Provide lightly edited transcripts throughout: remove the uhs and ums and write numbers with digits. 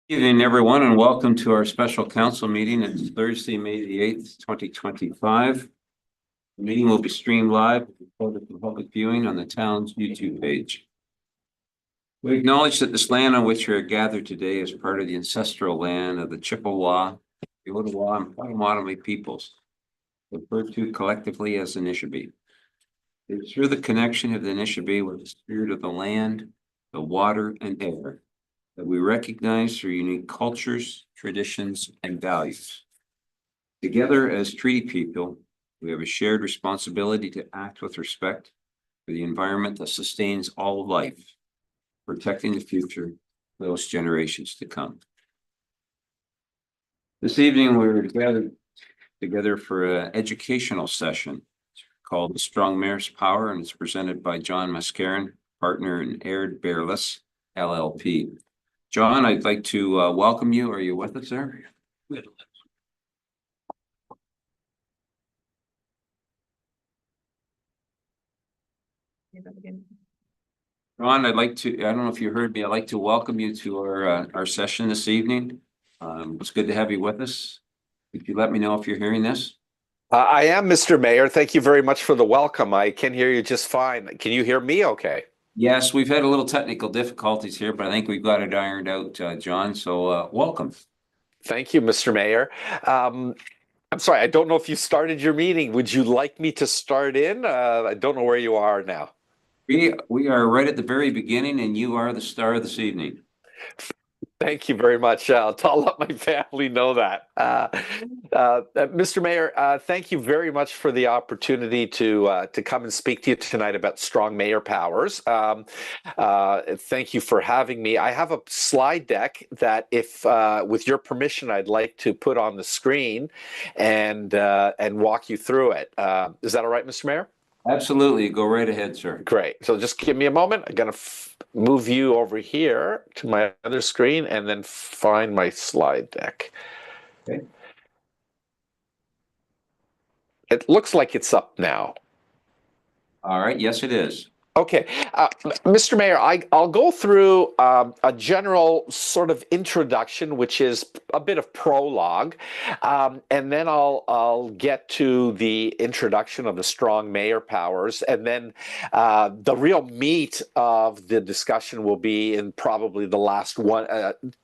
Good evening, everyone, and welcome to our special council meeting. It's Thursday, May the 8th, 2025. The meeting will be streamed live for public viewing on the town's YouTube page. We acknowledge that this land on which we are gathered today is part of the ancestral land of the Chippewa, the Ottawa, and Potawatomi peoples, referred to collectively as the Anishinaabe. It is through the connection of the Anishinaabe with the spirit of the land, the water, and air that we recognize their unique cultures, traditions, and values. Together as treaty people, we have a shared responsibility to act with respect for the environment that sustains all life, protecting the future for those generations to come. This evening, we're gathered together for an educational session called The Strong Mayor's Power, and it's presented by John Mascarin, partner in Aird Bearless, LLP. John, I'd like to welcome you. Are you with us there? John, I don't know if you heard me, I'd like to welcome you to our session this evening. It's good to have you with us. Could you let me know if you're hearing this? I am, Mr. Mayor. Thank you very much for the welcome. I can hear you just fine. Can you hear me okay? Yes, we've had a little technical difficulties here, but I think we've got it ironed out, John. So welcome. Thank you, Mr. Mayor. I'm sorry, I don't know if you started your meeting. Would you like me to start in? I don't know where you are now. We are right at the very beginning, and you are the star this Thank you very much. I'll let my family know that. Mr. Mayor, thank you very much for the opportunity to come and speak to you tonight about strong mayor powers. Thank you for having me. I have a slide deck that, if with your permission, I'd like to put on the screen and walk you through it. Is that all right, Mr. Mayor? Absolutely. Go right ahead, sir. Great. So just give me a moment. I'm going to move you over here to my other screen and then find my slide deck. Okay. It looks like it's up now. All right. Yes, it is. Okay, Mr. Mayor, I'll go through a general sort of introduction, which is a bit of prologue, and then I'll get to the introduction of the strong mayor powers, and then the real meat of the discussion will be in probably the last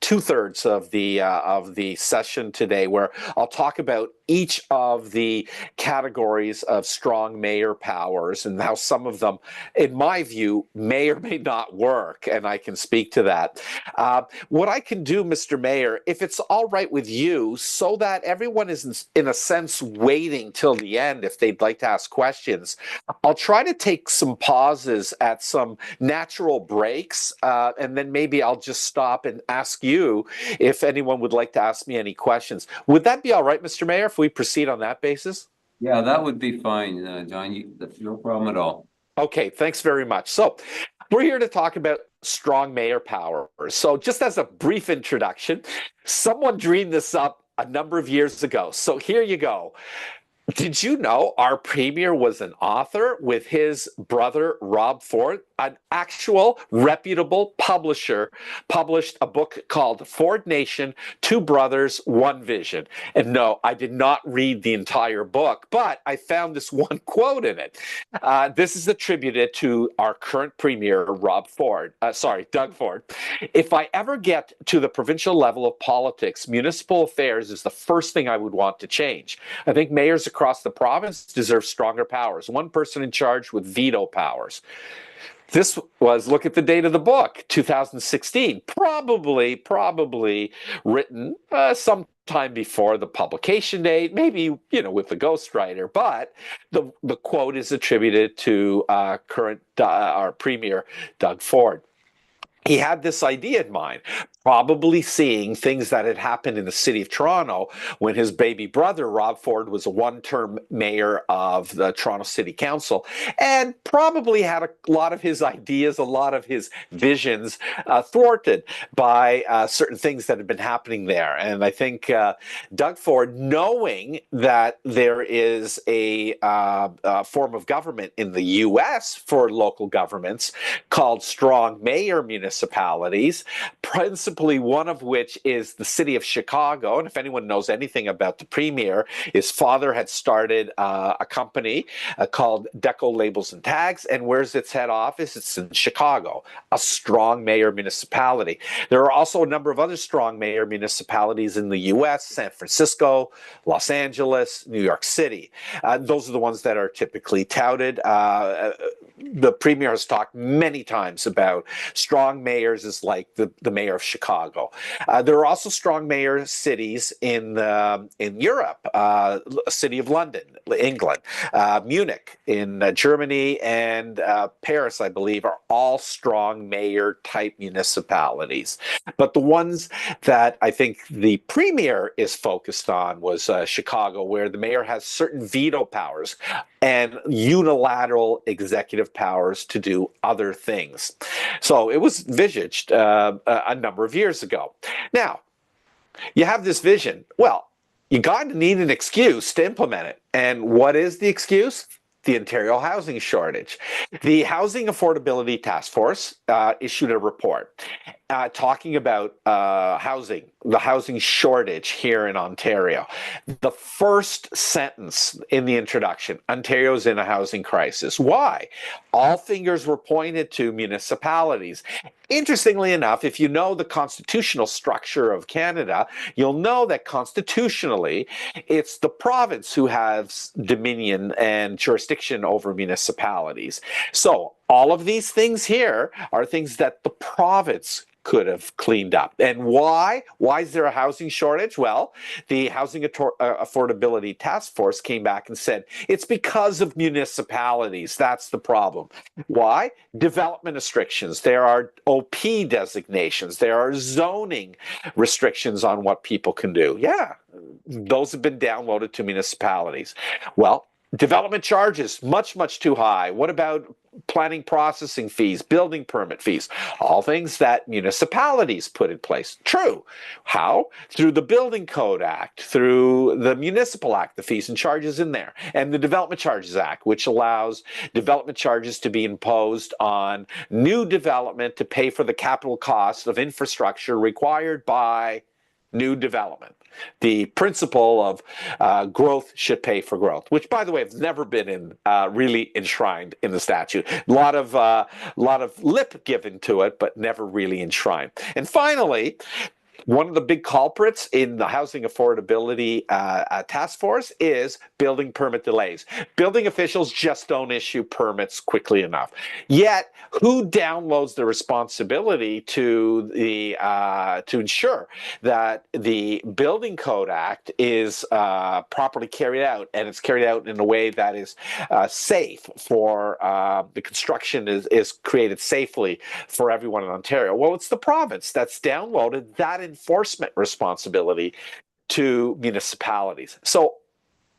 two-thirds of the session today, where I'll talk about each of the categories of strong mayor powers and how some of them, in my view, may or may not work, and I can speak to that. What I can do, Mr. Mayor, if it's all right with you, so that everyone is in a sense waiting till the end if they'd like to ask questions, I'll try to take some pauses at some natural breaks, and then maybe I'll just stop and ask you if anyone would like to ask me any questions. Would that be all right, Mr. Mayor, if we proceed on that basis? Yeah, that would be fine, John. No problem at all. Okay, thanks very much. So we're here to talk about strong mayor powers. So just as a brief introduction, someone dreamed this up a number of years ago. So here you go. Did you know our premier was an author with his brother, Rob Ford? An actual reputable publisher published a book called Ford Nation, Two Brothers, One Vision. And no, I did not read the entire book, but I found this one quote in it. This is attributed to our current premier, Doug Ford. If I ever get to the provincial level of politics, municipal affairs is the first thing I would want to change. I think mayors across the province deserve stronger powers. One person in charge with veto powers. This was, look at the date of the book, 2016, probably written sometime before the publication date, maybe, with the ghostwriter, but the quote is attributed to our premier, Doug Ford. He had this idea in mind, probably seeing things that had happened in the city of Toronto when his baby brother, Rob Ford, was a one-term mayor of the Toronto City Council, and probably had a lot of his ideas, a lot of his visions thwarted by certain things that had been happening there. And I think Doug Ford, knowing that there is a form of government in the U.S. for local governments called strong mayor municipalities, municipalities, principally one of which is the city of Chicago. And if anyone knows anything about the premier, his father had started a company called Deco Labels and Tags. And where's its head office? It's in Chicago, a strong mayor municipality. There are also a number of other strong mayor municipalities in the U.S., San Francisco, Los Angeles, New York City. Those are the ones that are typically touted. The premier has talked many times about strong mayors as like the mayor of Chicago. There are also strong mayor cities in Europe, city of London, England, Munich in Germany, and Paris, I believe, are all strong mayor type municipalities. But the ones that I think the premier is focused on was Chicago, where the mayor has certain veto powers and unilateral executive powers to do other things. So it was envisaged a number of years ago. Now, you have this vision. Well, you got to need an excuse to implement it. And what is the excuse? The Ontario housing shortage. The Housing Affordability Task Force issued a report talking about the housing shortage here in Ontario. The first sentence in the introduction, Ontario's in a housing crisis. Why? All fingers were pointed to municipalities. Interestingly enough, if you know the constitutional structure of Canada, you'll know that constitutionally, it's the province who has dominion and jurisdiction over municipalities. So all of these things here are things that the province could have cleaned up. And why? Why is there a housing shortage? Well, the Housing Affordability Task Force came back and said, it's because of municipalities. That's the problem. Why? Development restrictions. There are OP designations. There are zoning restrictions on what people can do. Yeah, those have been downloaded to municipalities. Well, development charges, much, much too high. What about planning processing fees, building permit fees? All things that municipalities put in place. True. How? Through the Building Code Act, through the Municipal Act, the fees and charges in there, and the Development Charges Act, which allows development charges to be imposed on new development to pay for the capital costs of infrastructure required by new development. The principle of growth should pay for growth, which, by the way, has never been really enshrined in the statute. A lot of lip given to it, but never really enshrined. And finally, one of the big culprits in the Housing Affordability Task Force is building permit delays. Building officials just don't issue permits quickly enough. Yet, who downloads the responsibility to ensure that the Building Code Act is properly carried out, and it's carried out in a way that is safe for the construction is created safely for everyone in Ontario? Well, it's the province that's downloaded that enforcement responsibility to municipalities. So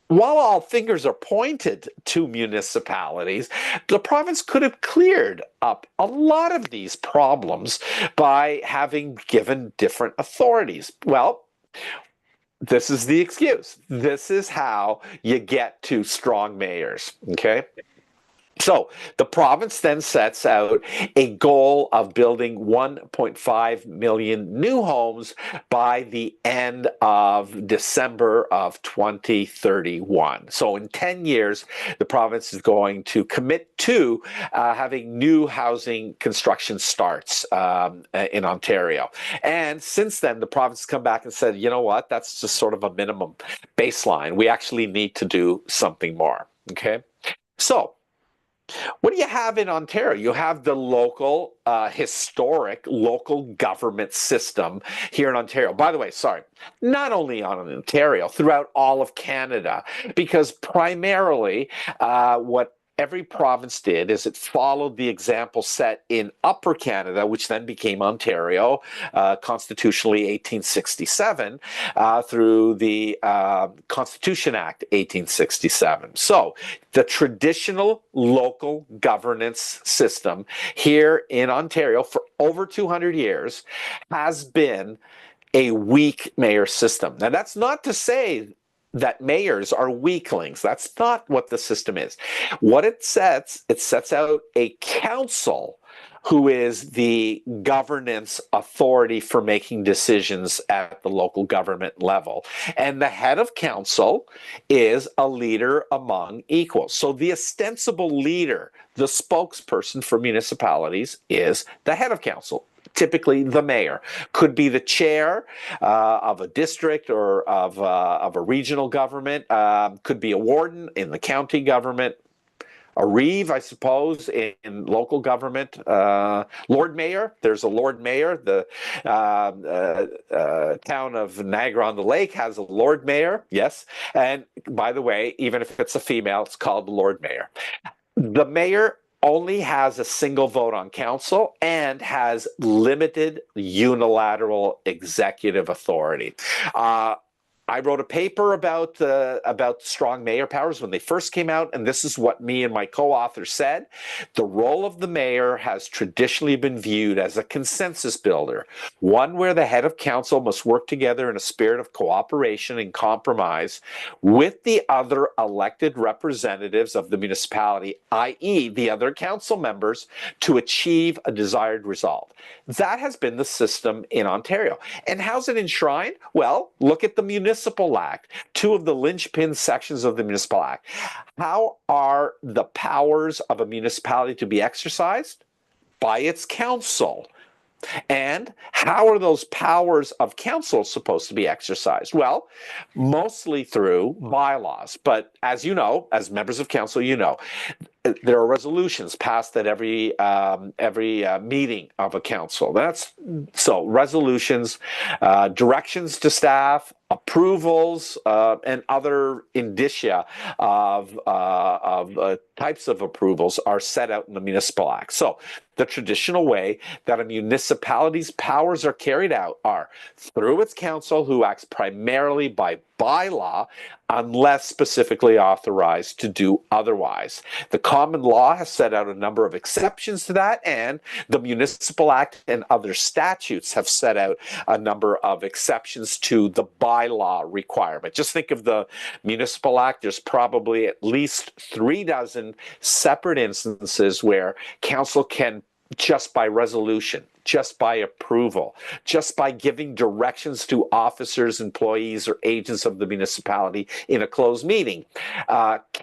while all fingers are pointed to municipalities, the province could have cleared up a lot of these problems by having given different authorities. Well, this is the excuse. This is how you get to strong mayors, okay? So the province then sets out a goal of building 1.5 million new homes by the end of December of 2031. So in 10 years, the province is going to commit to having new housing construction starts in Ontario. And since then, the province has come back and said, you know what, that's just sort of a minimum baseline. We actually need to do something more, okay? So what do you have in Ontario? You have the local, historic local government system here in Ontario. By the way, sorry, not only on Ontario, throughout all of Canada, because primarily what every province did is it followed the example set in Upper Canada, which then became Ontario, constitutionally 1867, through the Constitution Act 1867. So the traditional local governance system here in Ontario for over 200 years has been a weak mayor system. Now, that's not to say that mayors are weaklings. That's not what the system is. What it sets out a council who is the governance authority for making decisions at the local government level. And the head of council is a leader among equals. So the ostensible leader, the spokesperson for municipalities, is the head of council. Typically, the mayor could be the chair of a district or of a regional government, could be a warden in the county government, a reeve, I suppose, in local government. Lord Mayor, there's a Lord Mayor. The town of Niagara-on-the-Lake has a Lord Mayor, yes. And by the way, even if it's a female, it's called the Lord Mayor. The mayor only has a single vote on council and has limited unilateral executive authority. I wrote a paper about strong mayor powers when they first came out, and this is what me and my co-author said. The role of the mayor has traditionally been viewed as a consensus builder, one where the head of council must work together in a spirit of cooperation and compromise with the other elected representatives of the municipality, i.e. the other council members, to achieve a desired result. That has been the system in Ontario. And how's it enshrined? Well, look at the Municipal Act, two of the linchpin sections of the Municipal Act. How are the powers of a municipality to be exercised? By its council. And how are those powers of council supposed to be exercised? Well, mostly through bylaws. But as you know, as members of council, you know, there are resolutions passed at every meeting of a council. That's so resolutions, directions to staff, approvals, and other indicia of types of approvals are set out in the Municipal Act. So the traditional way that a municipality's powers are carried out are through its council, who acts primarily by bylaw unless specifically authorized to do otherwise. The common law has set out a number of exceptions to that, and the Municipal Act and other statutes have set out a number of exceptions to the bylaw requirement. Just think of the Municipal Act. There's probably at least 36 separate instances where council can, just by resolution, just by approval, just by giving directions to officers, employees, or agents of the municipality in a closed meeting,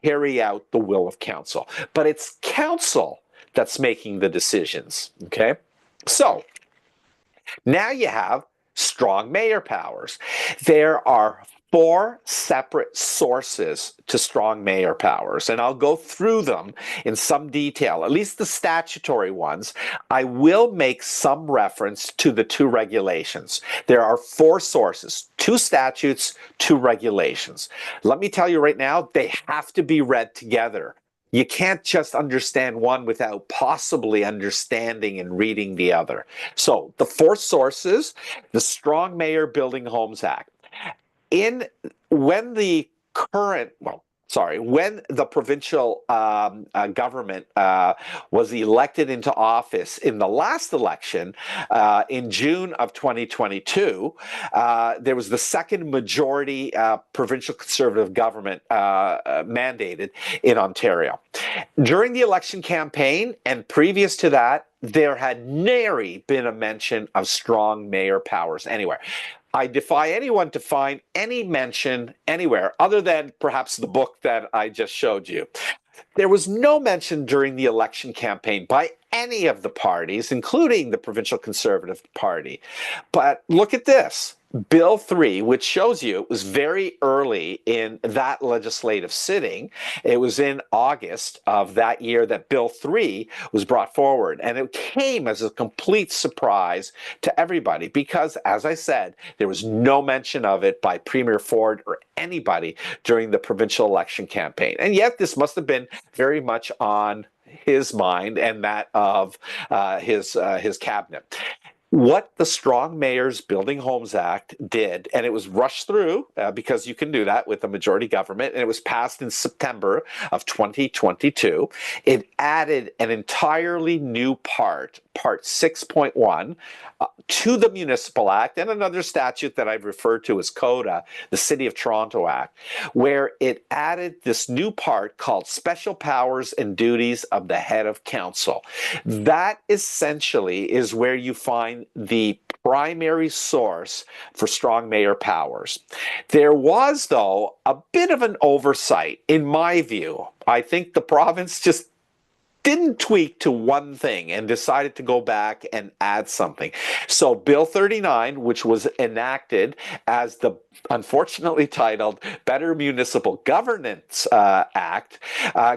carry out the will of council. But it's council that's making the decisions, okay? So now you have strong mayor powers. There are 4 separate sources to strong mayor powers, and I'll go through them in some detail, at least the statutory ones. I will make some reference to the 2 regulations. There are 4 sources, 2 statutes, 2 regulations. Let me tell you right now, they have to be read together. You can't just understand one without possibly understanding and reading the other. So the 4 sources: the Strong Mayor Building Homes Act. When the provincial government was elected into office in the last election in June of 2022, there was the second majority provincial Conservative government mandated in Ontario. During the election campaign and previous to that, there had nary been a mention of strong mayor powers anywhere. I defy anyone to find any mention anywhere other than perhaps the book that I just showed you. There was no mention during the election campaign by any of the parties, including the Provincial Conservative Party. But look at this. Bill 3, which shows you it was very early in that legislative sitting. It was in August of that year that Bill 3 was brought forward. And it came as a complete surprise to everybody because, as I said, there was no mention of it by Premier Ford or anybody during the provincial election campaign. And yet this must have been very much on his mind and that of his cabinet. What the Strong Mayors Building Homes Act did, and it was rushed through because you can do that with a majority government, and it was passed in September of 2022. It added an entirely new part 6.1, to the Municipal Act and another statute that I've referred to as CODA, the City of Toronto Act, where it added this new part called Special Powers and Duties of the Head of Council. That essentially is where you find the primary source for strong mayor powers. There was, though, a bit of an oversight, in my view. I think the province just didn't tweak to one thing and decided to go back and add something. So Bill 39, which was enacted as the unfortunately titled Better Municipal Governance Act,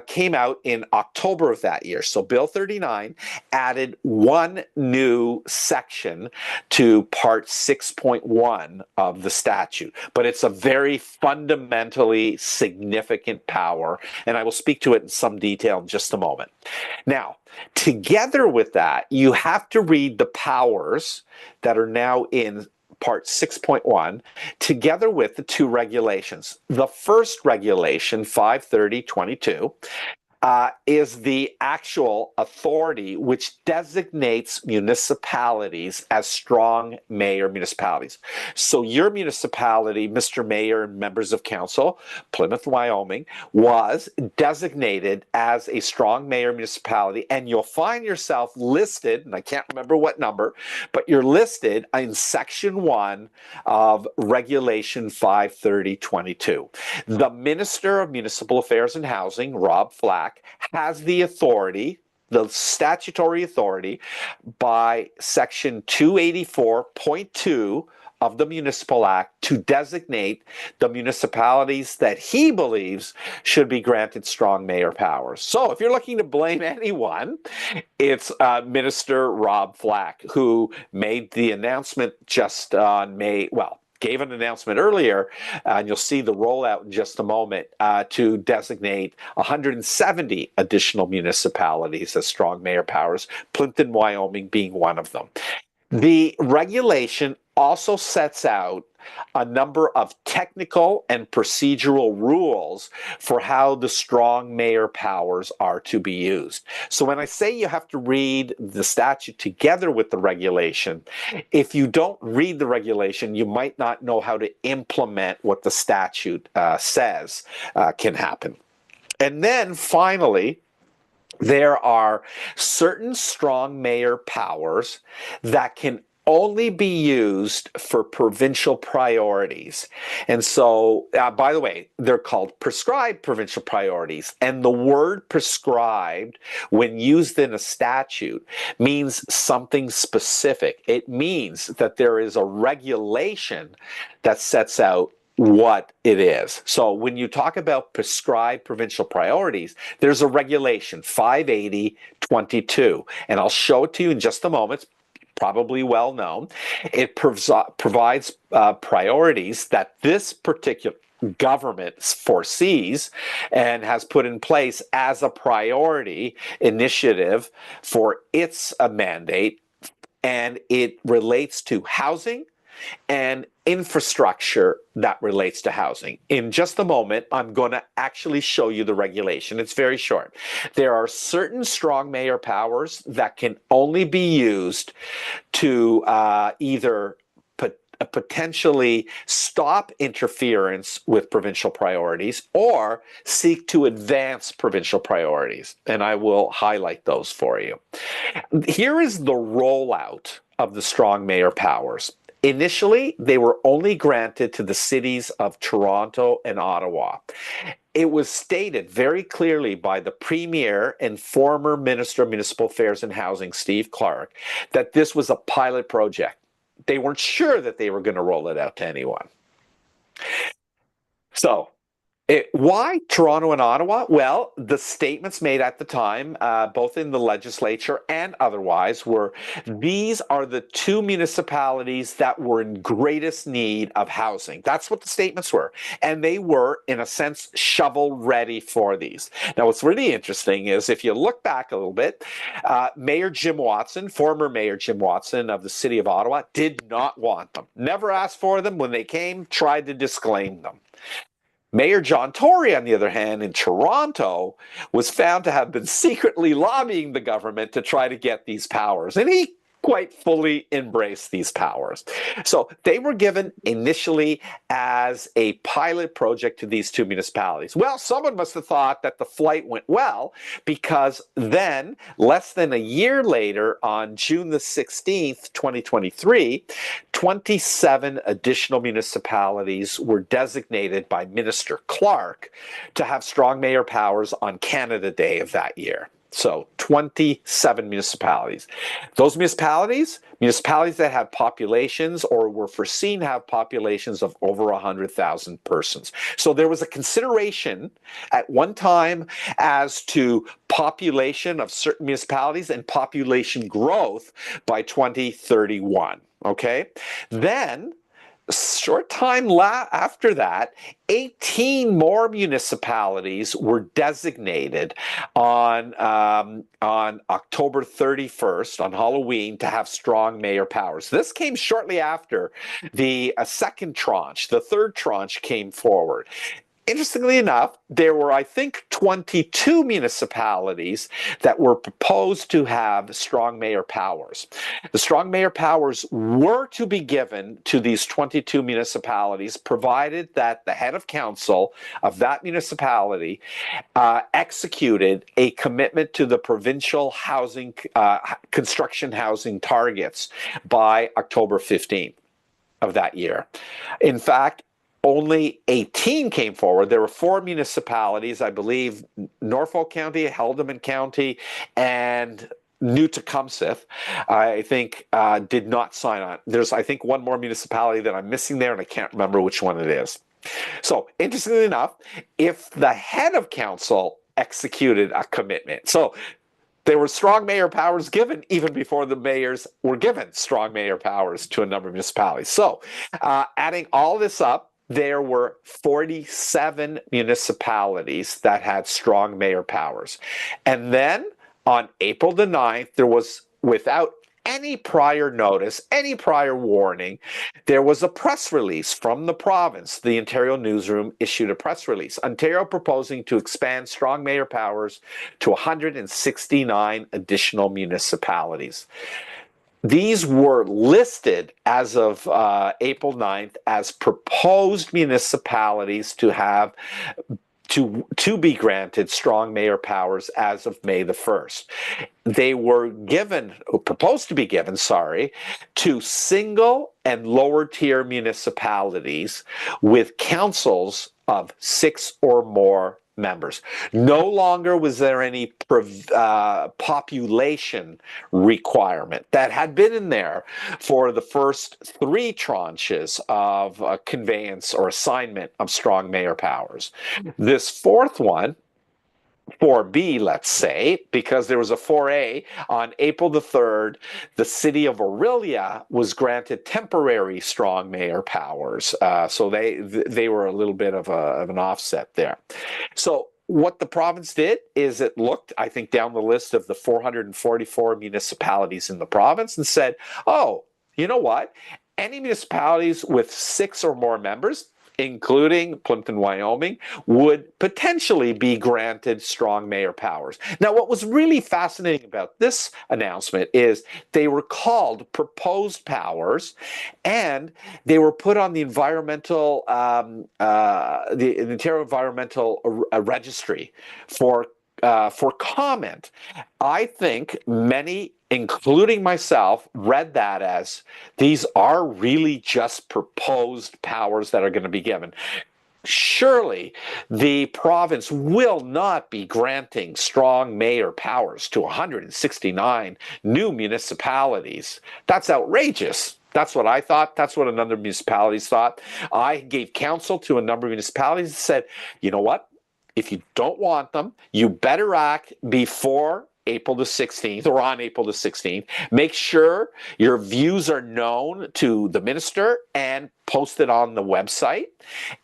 came out in October of that year. So Bill 39 added one new section to Part 6.1 of the statute, but it's a very fundamentally significant power, and I will speak to it in some detail in just a moment. Now, together with that, you have to read the powers that are now in Part 6.1 together with the two regulations. The first regulation, 530.22, is the actual authority which designates municipalities as strong mayor municipalities. So your municipality, Mr. Mayor and members of council, Plympton-Wyoming, was designated as a strong mayor municipality, and you'll find yourself listed, and I can't remember what number, but you're listed in Section 1 of Regulation 530.22. The Minister of Municipal Affairs and Housing, Rob Flack, has the authority, the statutory authority, by Section 284.2 of the Municipal Act to designate the municipalities that he believes should be granted strong mayor powers. So if you're looking to blame anyone, it's Minister Rob Flack, who made the announcement just on gave an announcement earlier, and you'll see the rollout in just a moment, to designate 170 additional municipalities as strong mayor powers, Plympton-Wyoming being one of them. The regulation also sets out a number of technical and procedural rules for how the strong mayor powers are to be used. So when I say you have to read the statute together with the regulation, if you don't read the regulation, you might not know how to implement what the statute says can happen. And then finally, there are certain strong mayor powers that can only be used for provincial priorities. And so, by the way, they're called prescribed provincial priorities. And the word prescribed, when used in a statute, means something specific. It means that there is a regulation that sets out what it is. So when you talk about prescribed provincial priorities, there's a regulation, 580.22, and I'll show it to you in just a moment. It's probably well known. It provides priorities that this particular government foresees and has put in place as a priority initiative for its mandate, and it relates to housing and infrastructure that relates to housing. In just a moment, I'm going to actually show you the regulation. It's very short. There are certain strong mayor powers that can only be used to either potentially stop interference with provincial priorities or seek to advance provincial priorities. And I will highlight those for you. Here is the rollout of the strong mayor powers. Initially, they were only granted to the cities of Toronto and Ottawa. It was stated very clearly by the Premier and former Minister of Municipal Affairs and Housing, Steve Clark, that this was a pilot project. They weren't sure that they were going to roll it out to anyone. So, Why Toronto and Ottawa? Well, the statements made at the time, both in the legislature and otherwise, were these are the two municipalities that were in greatest need of housing. That's what the statements were. And they were, in a sense, shovel ready for these. Now, what's really interesting is if you look back a little bit, Mayor Jim Watson, former Mayor Jim Watson of the city of Ottawa, did not want them. Never asked for them. When they came, tried to disclaim them. Mayor John Tory, on the other hand, in Toronto, was found to have been secretly lobbying the government to try to get these powers. And he quite fully embraced these powers. So they were given initially as a pilot project to these two municipalities. Well, someone must have thought that the flight went well, because then, less than a year later, on June the 16th, 2023, 27 additional municipalities were designated by Minister Clark to have strong mayor powers on Canada Day of that year. So 27 municipalities. Those municipalities that had populations or were foreseen to have populations of over 100,000 persons. So there was a consideration at one time as to population of certain municipalities and population growth by 2031. Okay? Then, short time after that, 18 more municipalities were designated on October 31st, on Halloween, to have strong mayor powers. This came shortly after the second tranche. The third tranche came forward. Interestingly enough, there were, I think, 22 municipalities that were proposed to have strong mayor powers. The strong mayor powers were to be given to these 22 municipalities, provided that the head of council of that municipality executed a commitment to the provincial housing construction housing targets by October 15th of that year. In fact, only 18 came forward. There were 4 municipalities, I believe, Norfolk County, Haldimand County, and New Tecumseh, I think, did not sign on. There's, I think, one more municipality that I'm missing there, and I can't remember which one it is. So, interestingly enough, if the head of council executed a commitment, so there were strong mayor powers given even before the mayors were given strong mayor powers to a number of municipalities. So, adding all this up, there were 47 municipalities that had strong mayor powers. And then on April the 9th, there was, without any prior notice, any prior warning, there was a press release from the province. The Ontario Newsroom issued a press release. Ontario proposing to expand strong mayor powers to 169 additional municipalities. These were listed as of April 9th as proposed municipalities to have to be granted strong mayor powers as of May the 1st. They were given, proposed to be given, to single and lower tier municipalities with councils of 6 or more members. No longer was there any population requirement that had been in there for the first 3 tranches of conveyance or assignment of strong mayor powers. This fourth one, 4B, let's say, because there was a 4A on April the 3rd, the city of Orillia was granted temporary strong mayor powers. So they were a little bit of an offset there. So what the province did is it looked, I think, down the list of the 444 municipalities in the province and said, oh, you know what? Any municipalities with 6 or more members, including Plympton-Wyoming, would potentially be granted strong mayor powers. Now, what was really fascinating about this announcement is they were called proposed powers, and they were put on the environmental, the Ontario Environmental Registry for comment. I think many, including myself, read that as these are really just proposed powers that are going to be given. Surely the province will not be granting strong mayor powers to 169 new municipalities. That's outrageous. That's what I thought. That's what a number of municipalities thought. I gave counsel to a number of municipalities and said, you know what? If you don't want them, you better act before April the 16th or on April the 16th. Make sure your views are known to the minister and posted on the website,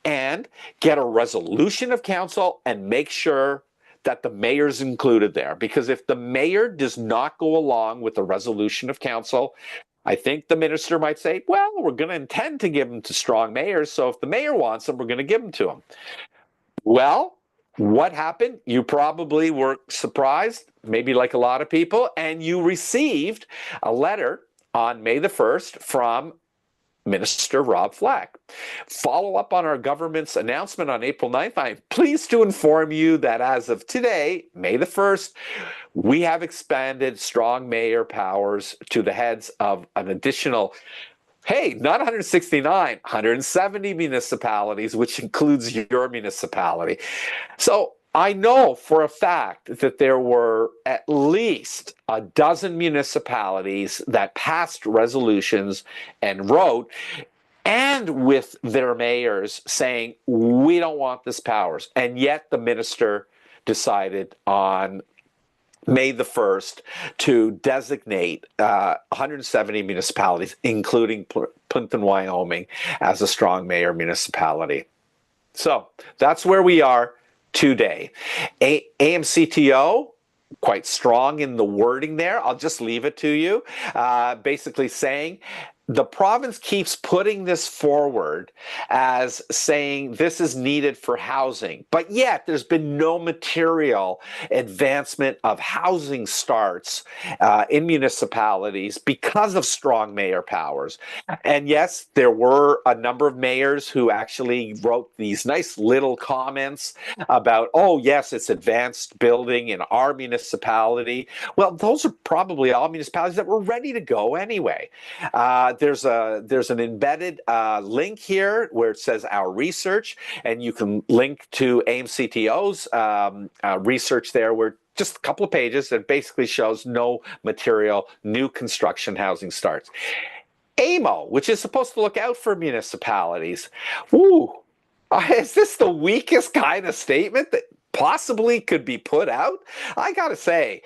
and get a resolution of council and make sure that the mayor's included there. Because if the mayor does not go along with the resolution of council, I think the minister might say, well, we're going to intend to give them to strong mayors, so if the mayor wants them, we're going to give them to him. Well, what happened? You probably were surprised, maybe like a lot of people, and you received a letter on May the 1st from Minister Rob Flack. Follow up on our government's announcement on April 9th. I'm pleased to inform you that as of today, May the 1st, we have expanded strong mayor powers to the heads of an additional, hey, not 169, 170 municipalities, which includes your municipality. So I know for a fact that there were at least a dozen municipalities that passed resolutions and wrote, and with their mayors saying, we don't want this powers. And yet the minister decided on May the 1st to designate 170 municipalities, including Plympton-Wyoming, as a strong mayor municipality. So that's where we are today. AMCTO, quite strong in the wording there. I'll just leave it to you. Basically saying, the province keeps putting this forward as saying this is needed for housing, but yet there's been no material advancement of housing starts in municipalities because of strong mayor powers. And yes, there were a number of mayors who actually wrote these nice little comments about, oh yes, it's advanced building in our municipality. Well, those are probably all municipalities that were ready to go anyway. There's an embedded link here where it says our research, and you can link to AMCTO's research there, where just a couple of pages that basically shows no material new construction housing starts. AMO, which is supposed to look out for municipalities. Woo! Is this the weakest kind of statement that possibly could be put out? I gotta say,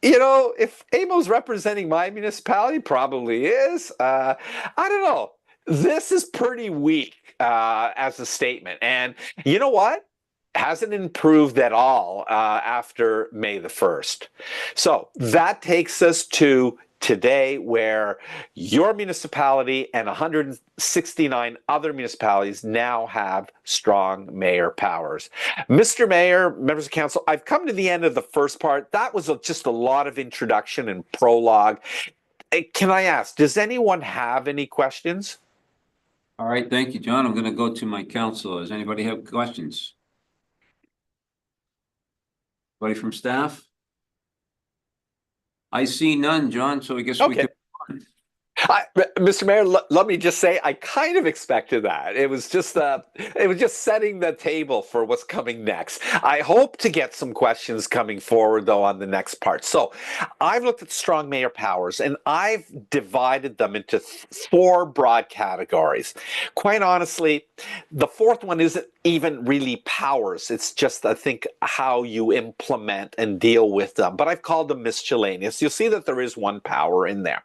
you know, if AMO's representing my municipality, probably is. I don't know. This is pretty weak as a statement. And you know what? Hasn't improved at all after May the 1st. So that takes us to today, where your municipality and 169 other municipalities now have strong mayor powers. Mr. Mayor, members of council, I've come to the end of the first part. That was just a lot of introduction and prologue. Can I ask, does anyone have any questions? All right, thank you, John. I'm going to go to my council. Does anybody have questions? Anybody from staff? I see none, John, so I guess we Okay. can. Mr. Mayor, let me just say, I kind of expected that. It was just setting the table for what's coming next. I hope to get some questions coming forward, though, on the next part. So I've looked at strong mayor powers, and I've divided them into 4 broad categories. Quite honestly, the fourth one isn't even really powers. It's just, I think, how you implement and deal with them. But I've called them miscellaneous. You'll see that there is one power in there.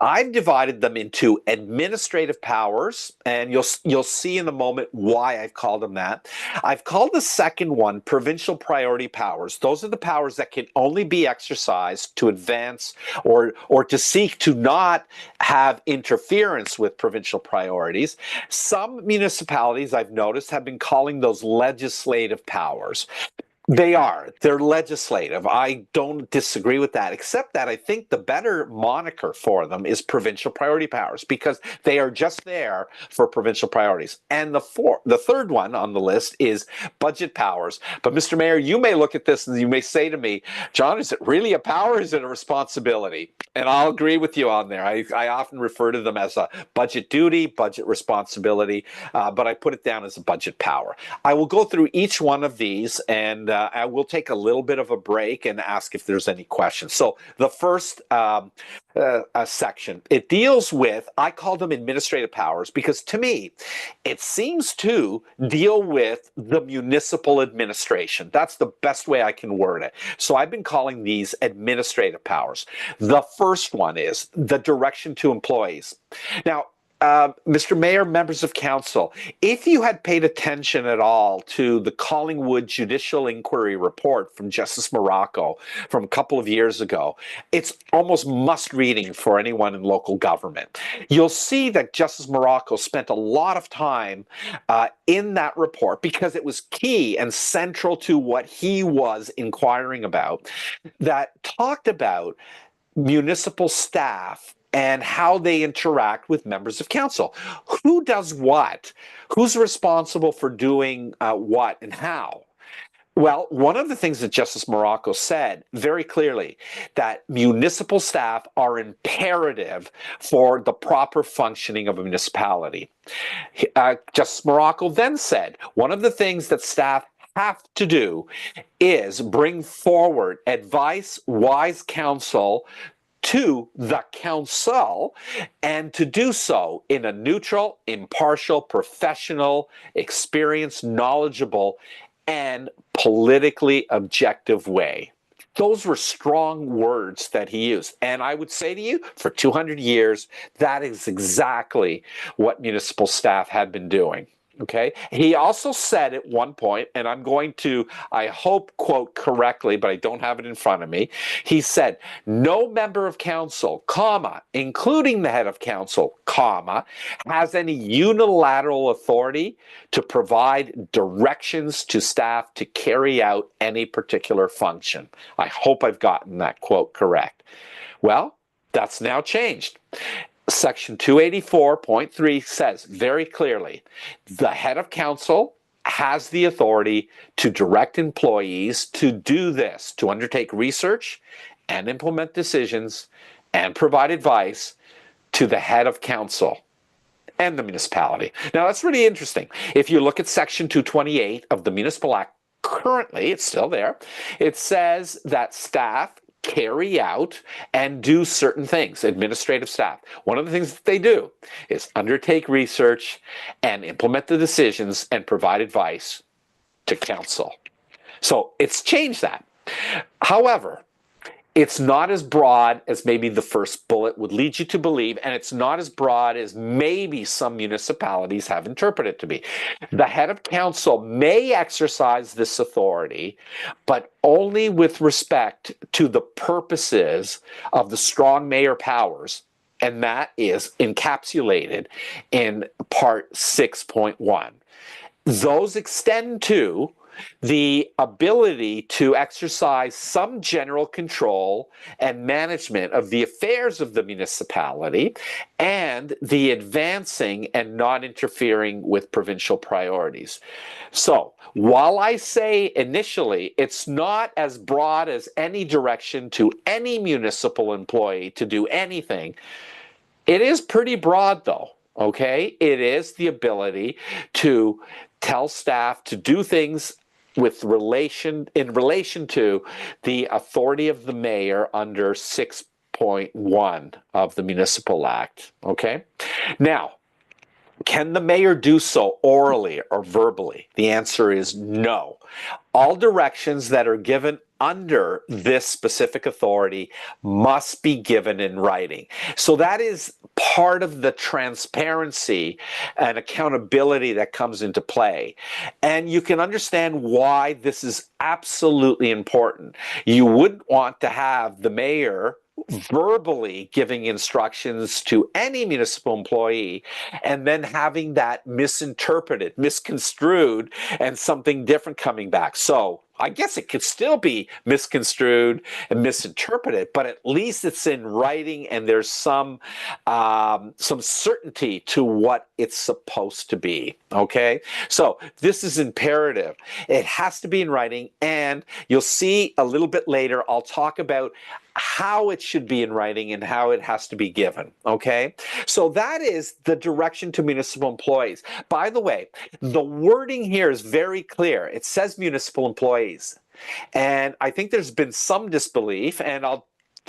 I've divided them into administrative powers, and you'll see in a moment why I've called them that. I've called the second one provincial priority powers. Those are the powers that can only be exercised to advance or to seek to not have interference with provincial priorities. Some municipalities, I've noticed, have been calling those legislative powers. They're legislative. I don't disagree with that, except that I think the better moniker for them is provincial priority powers, because they are just there for provincial priorities. And the third one on the list is budget powers. But Mr. Mayor, you may look at this and you may say to me, John, is it really a power or is it a responsibility? And I'll agree with you on there. I often refer to them as a budget duty, budget responsibility, but I put it down as a budget power. I will go through each one of these and I will take a little bit of a break and ask if there's any questions. So the first section, it deals with, I call them administrative powers because to me, it seems to deal with the municipal administration. That's the best way I can word it. So I've been calling these administrative powers. The first one is the direction to employees. Now, Mr. Mayor, members of council, if you had paid attention at all to the Collingwood Judicial Inquiry report from Justice Morocco from a couple of years ago, it's almost must reading for anyone in local government. You'll see that Justice Morocco spent a lot of time in that report because it was key and central to what he was inquiring about, that talked about municipal staff and how they interact with members of council. Who does what? Who's responsible for doing what and how? Well, one of the things that Justice Morocco said very clearly, that municipal staff are imperative for the proper functioning of a municipality. Justice Morocco then said, one of the things that staff have to do is bring forward advice, wise counsel to the council, and to do so in a neutral, impartial, professional, experienced, knowledgeable, and politically objective way. Those were strong words that he used. And I would say to you, for 200 years, that is exactly what municipal staff had been doing. Okay. He also said at one point, and I'm going to, I hope, quote correctly, but I don't have it in front of me. He said, no member of council, comma, including the head of council, comma, has any unilateral authority to provide directions to staff to carry out any particular function. I hope I've gotten that quote correct. Well, that's now changed. Section 284.3 says very clearly, the head of council has the authority to direct employees to do this, to undertake research and implement decisions and provide advice to the head of council and the municipality. Now, that's really interesting. If you look at Section 228 of the Municipal Act, currently, it's still there, it says that staff carry out and do certain things, administrative staff. One of the things that they do is undertake research and implement the decisions and provide advice to council. So it's changed that. However, it's not as broad as maybe the first bullet would lead you to believe, and it's not as broad as maybe some municipalities have interpreted it to be. The head of council may exercise this authority, but only with respect to the purposes of the strong mayor powers, and that is encapsulated in Part 6.1. Those extend to the ability to exercise some general control and management of the affairs of the municipality and the advancing and not interfering with provincial priorities. So while I say initially it's not as broad as any direction to any municipal employee to do anything, it is pretty broad though. Okay, it is the ability to tell staff to do things in relation to the authority of the mayor under 6.1 of the Municipal Act. Okay, now, can the mayor do so orally or verbally? The answer is no. All directions that are given under this specific authority must be given in writing. So that is part of the transparency and accountability that comes into play. And you can understand why this is absolutely important. You wouldn't want to have the mayor verbally giving instructions to any municipal employee and then having that misinterpreted, misconstrued, and something different coming back. So I guess it could still be misconstrued and misinterpreted, but at least it's in writing and there's some certainty to what it's supposed to be, okay? So this is imperative. It has to be in writing, and you'll see a little bit later, I'll talk about how it should be in writing and how it has to be given, okay? So that is the direction to municipal employees. By the way, the wording here is very clear. It says municipal employees. And I think there's been some disbelief, and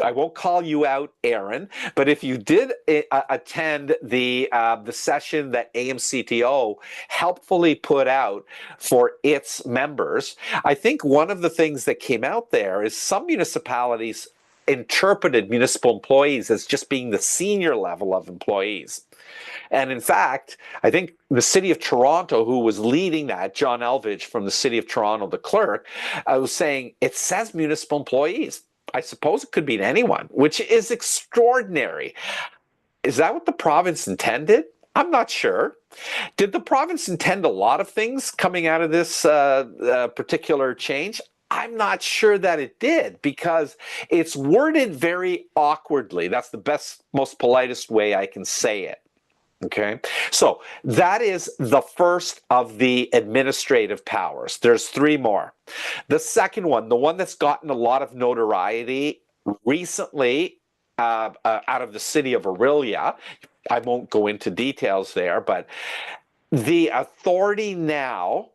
I won't call you out, Aaron, but if you did attend the session that AMCTO helpfully put out for its members, I think one of the things that came out there is some municipalities interpreted municipal employees as just being the senior level of employees. And in fact, I think the city of Toronto, who was leading that, John Elvidge from the city of Toronto, the clerk, was saying it says municipal employees. I suppose it could mean anyone, which is extraordinary. Is that what the province intended? I'm not sure. Did the province intend a lot of things coming out of this particular change? I'm not sure that it did, because it's worded very awkwardly. That's the best, most politest way I can say it. Okay, so that is the first of the administrative powers. There's three more. The second one, the one that's gotten a lot of notoriety recently out of the city of Aurelia, I won't go into details there, but the authority now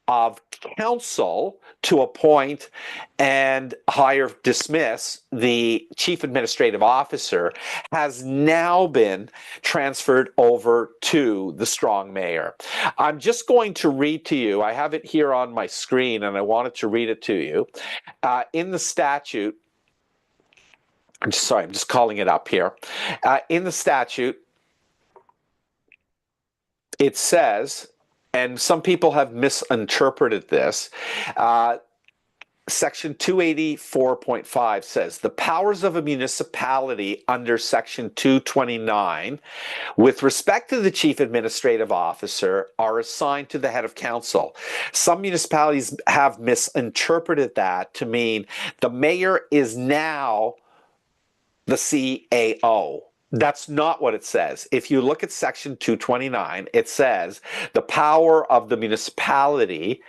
of council to appoint and hire, dismiss the chief administrative officer has now been transferred over to the strong mayor. I'm just going to read to you, I have it here on my screen and I wanted to read it to you. In the statute, I'm just calling it up here. In the statute, it says, and some people have misinterpreted this, Section 284.5 says, the powers of a municipality under Section 229 with respect to the chief administrative officer are assigned to the head of council. Some municipalities have misinterpreted that to mean the mayor is now the CAO. That's not what it says. If you look at Section 229, it says the power of the municipality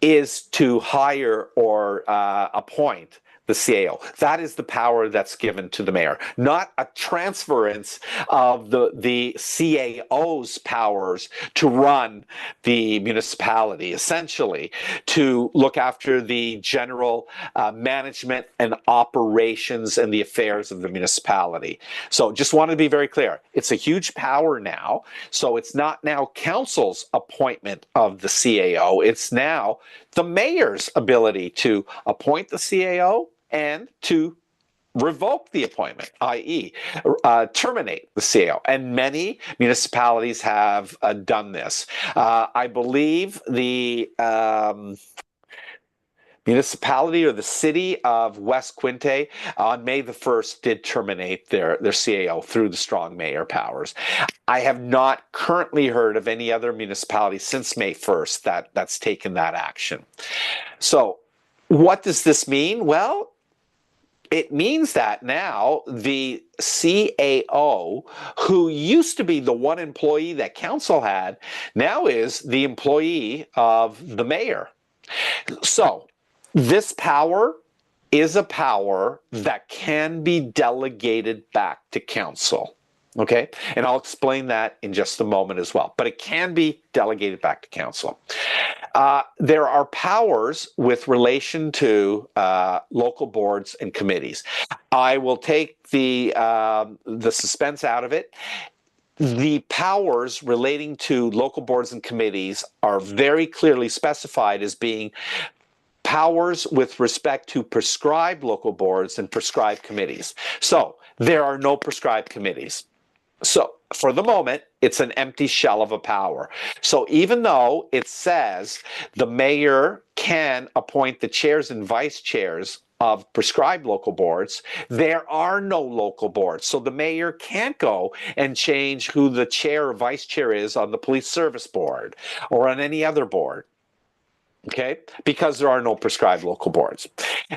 is to hire or appoint the CAO. That is the power that's given to the mayor, not a transference of the CAO's powers to run the municipality, essentially to look after the general management and operations and the affairs of the municipality. So just want to be very clear. It's a huge power now. So it's not now council's appointment of the CAO. It's now the mayor's ability to appoint the CAO and to revoke the appointment, i.e. terminate the CAO. And many municipalities have done this. I believe the municipality or the city of West Quinte on May the 1st did terminate their CAO through the strong mayor powers. I have not currently heard of any other municipality since May 1st that's taken that action. So what does this mean? Well, it means that now the CAO, who used to be the one employee that council had, now is the employee of the mayor. So this power is a power that can be delegated back to council. Okay, and I'll explain that in just a moment as well, but it can be delegated back to council. There are powers with relation to local boards and committees. I will take the suspense out of it. The powers relating to local boards and committees are very clearly specified as being powers with respect to prescribed local boards and prescribed committees. So there are no prescribed committees. So for the moment, it's an empty shell of a power. So even though it says the mayor can appoint the chairs and vice chairs of prescribed local boards, there are no local boards. So the mayor can't go and change who the chair or vice chair is on the police service board or on any other board. Okay, because there are no prescribed local boards.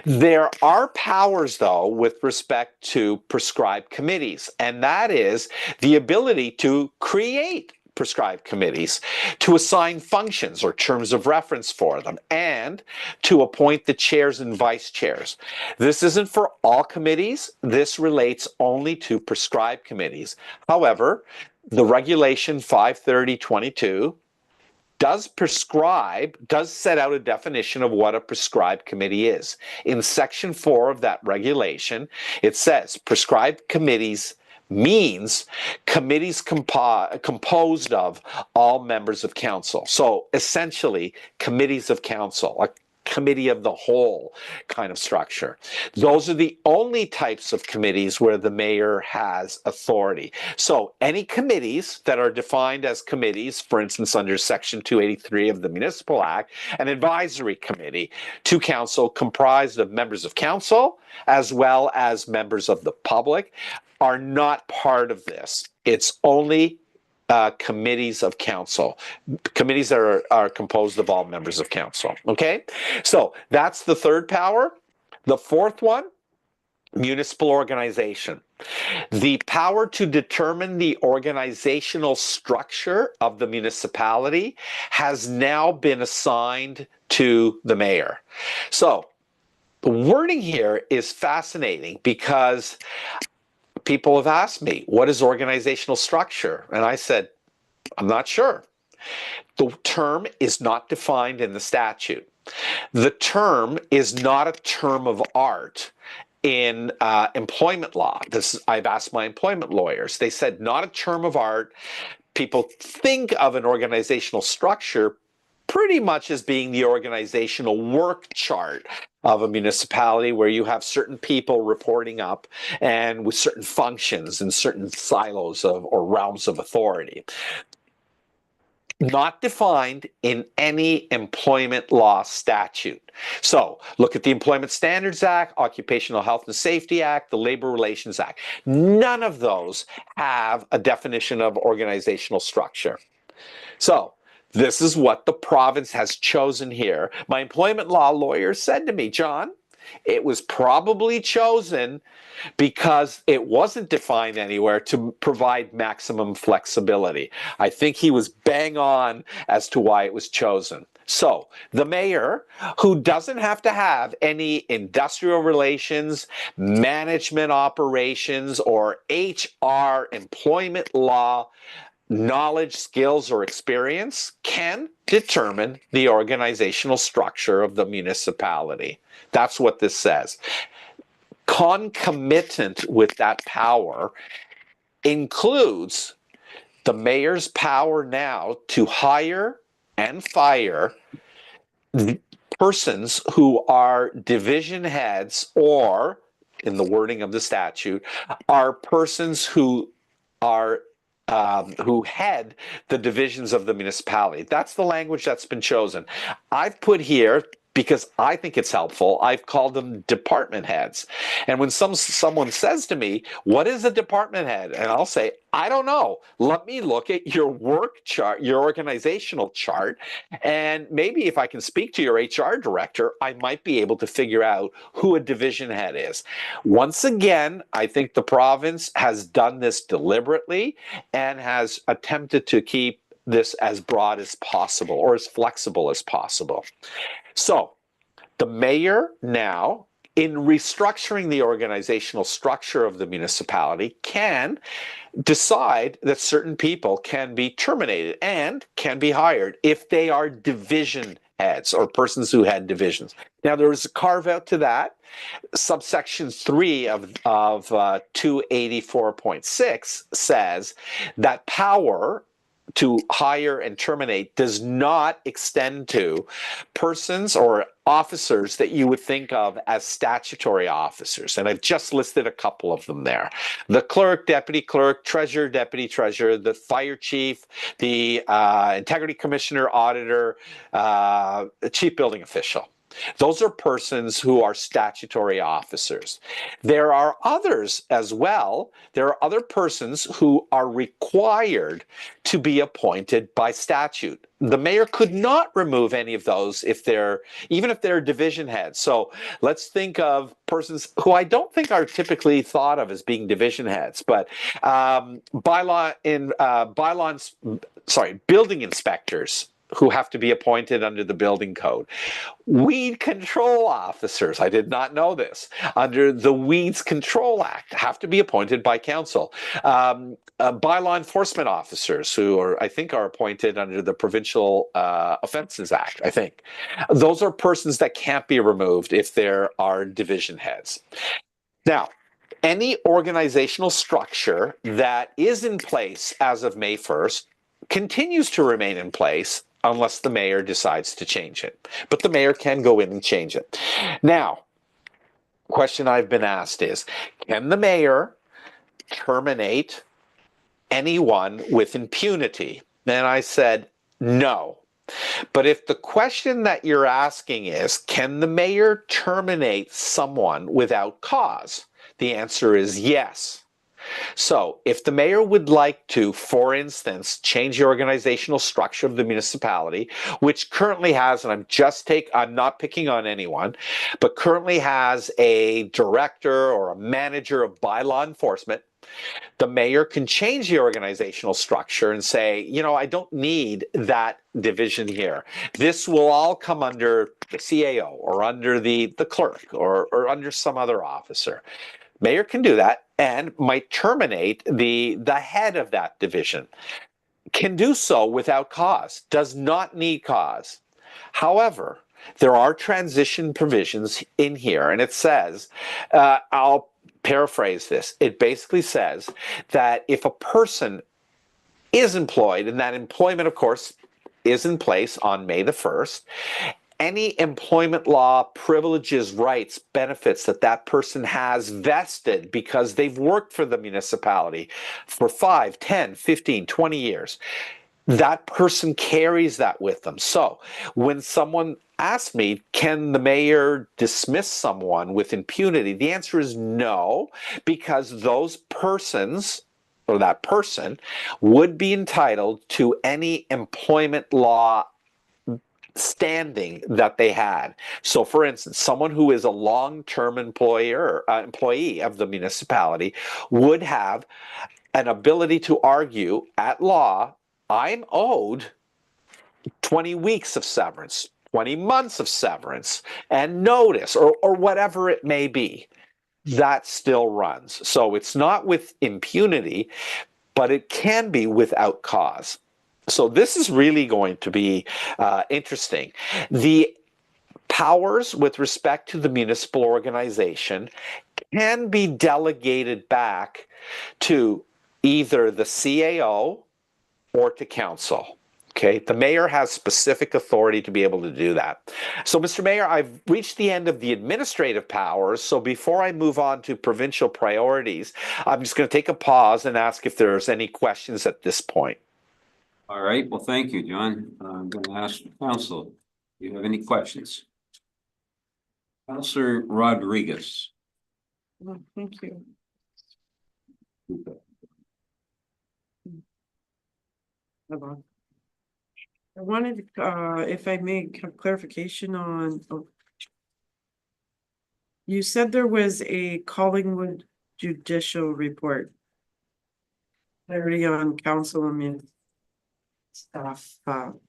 There are powers, though, with respect to prescribed committees, and that is the ability to create prescribed committees, to assign functions or terms of reference for them, and to appoint the chairs and vice chairs. This isn't for all committees. This relates only to prescribed committees. However, the regulation 53022 does set out a definition of what a prescribed committee is. In section 4 of that regulation, it says prescribed committees means committees composed of all members of council. So essentially, committees of council, a committee of the whole kind of structure. Those are the only types of committees where the mayor has authority. So any committees that are defined as committees, for instance, under section 283 of the Municipal Act, an advisory committee to council comprised of members of council as well as members of the public are not part of this. It's only committees of council, committees that are composed of all members of council. Okay, so that's the third power. The fourth one, municipal organization. The power to determine the organizational structure of the municipality has now been assigned to the mayor. So the wording here is fascinating because people have asked me, what is organizational structure? And I said, I'm not sure. The term is not defined in the statute. The term is not a term of art in employment law. I've asked my employment lawyers. They said not a term of art. People think of an organizational structure pretty much as being the organizational work chart of a municipality where you have certain people reporting up and with certain functions and certain silos or realms of authority. Not defined in any employment law statute. So look at the Employment Standards Act, Occupational Health and Safety Act, the Labor Relations Act. None of those have a definition of organizational structure. So this is what the province has chosen here. My employment law lawyer said to me, John, it was probably chosen because it wasn't defined anywhere to provide maximum flexibility. I think he was bang on as to why it was chosen. So the mayor, who doesn't have to have any industrial relations, management operations, or HR, employment law, knowledge, skills, or experience, can determine the organizational structure of the municipality. That's what this says. Concomitant with that power includes the mayor's power now to hire and fire persons who are division heads, or, in the wording of the statute, are persons who are who head the divisions of the municipality. That's the language that's been chosen. I've put here, because I think it's helpful, I've called them department heads. And when someone says to me, what is a department head? And I'll say, I don't know. Let me look at your work chart, your organizational chart, and maybe if I can speak to your HR director, I might be able to figure out who a division head is. Once again, I think the province has done this deliberately and has attempted to keep this as broad as possible, or as flexible as possible. So the mayor now, in restructuring the organizational structure of the municipality, can decide that certain people can be terminated and can be hired if they are division heads or persons who had divisions. Now, there is a carve out to that. Subsection 3 of 284.6 says that power to hire and terminate does not extend to persons or officers that you would think of as statutory officers. And I've just listed a couple of them there. The clerk, deputy clerk, treasurer, deputy treasurer, the fire chief, the integrity commissioner, auditor, chief building official. Those are persons who are statutory officers. There are others as well. There are other persons who are required to be appointed by statute. The mayor could not remove any of those even if they're division heads. So let's think of persons who I don't think are typically thought of as being division heads, but building inspectors who have to be appointed under the building code. Weed control officers, I did not know this, under the Weeds Control Act have to be appointed by council. Bylaw enforcement officers who I think are appointed under the Provincial Offences Act, I think. Those are persons that can't be removed if there are division heads. Now, any organizational structure that is in place as of May 1st continues to remain in place unless the mayor decides to change it. But the mayor can go in and change it. Now, question I've been asked is, can the mayor terminate anyone with impunity? And I said, no. But if the question that you're asking is, can the mayor terminate someone without cause? The answer is yes. So if the mayor would like to, for instance, change the organizational structure of the municipality, which currently has, and I'm not picking on anyone, but currently has a director or a manager of bylaw enforcement, the mayor can change the organizational structure and say, you know, I don't need that division here. This will all come under the CAO or under the clerk or under some other officer. Mayor can do that and might terminate the head of that division. Can do so without cause, does not need cause. However, there are transition provisions in here, and it says, I'll paraphrase this. It basically says that if a person is employed, and that employment, of course, is in place on May the 1st, any employment law, privileges, rights, benefits that that person has vested because they've worked for the municipality for 5, 10, 15, 20 years, that person carries that with them. So when someone asks me, can the mayor dismiss someone with impunity? The answer is no, because those persons or that person would be entitled to any employment law standing that they had. So for instance, someone who is a long-term employee of the municipality would have an ability to argue at law, I'm owed 20 weeks of severance, 20 months of severance, and notice, or whatever it may be. That still runs. So it's not with impunity, but it can be without cause. So this is really going to be interesting. The powers with respect to the municipal organization can be delegated back to either the CAO or to council. Okay, the mayor has specific authority to be able to do that. So, Mr. Mayor, I've reached the end of the administrative powers. So before I move on to provincial priorities, I'm just going to take a pause and ask if there's any questions at this point. All right, well, thank you, John. I'm going to ask the council, do you have any questions? Councillor Rodriguez. Well, thank you. Hold on. I wanted, if I may, clarification on, you said there was a Collingwood judicial report. Clarity on council and staff. Can't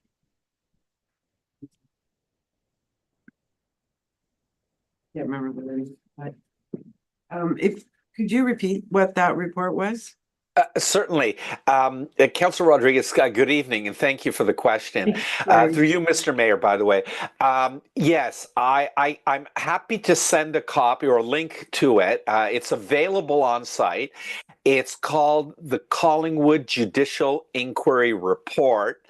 remember the name, but could you repeat what that report was? Certainly. Councillor Rodriguez, good evening, and thank you for the question. Through you, Mr. Mayor, by the way. Yes, I'm happy to send a copy or a link to it. It's available on site. It's called the Collingwood Judicial Inquiry Report.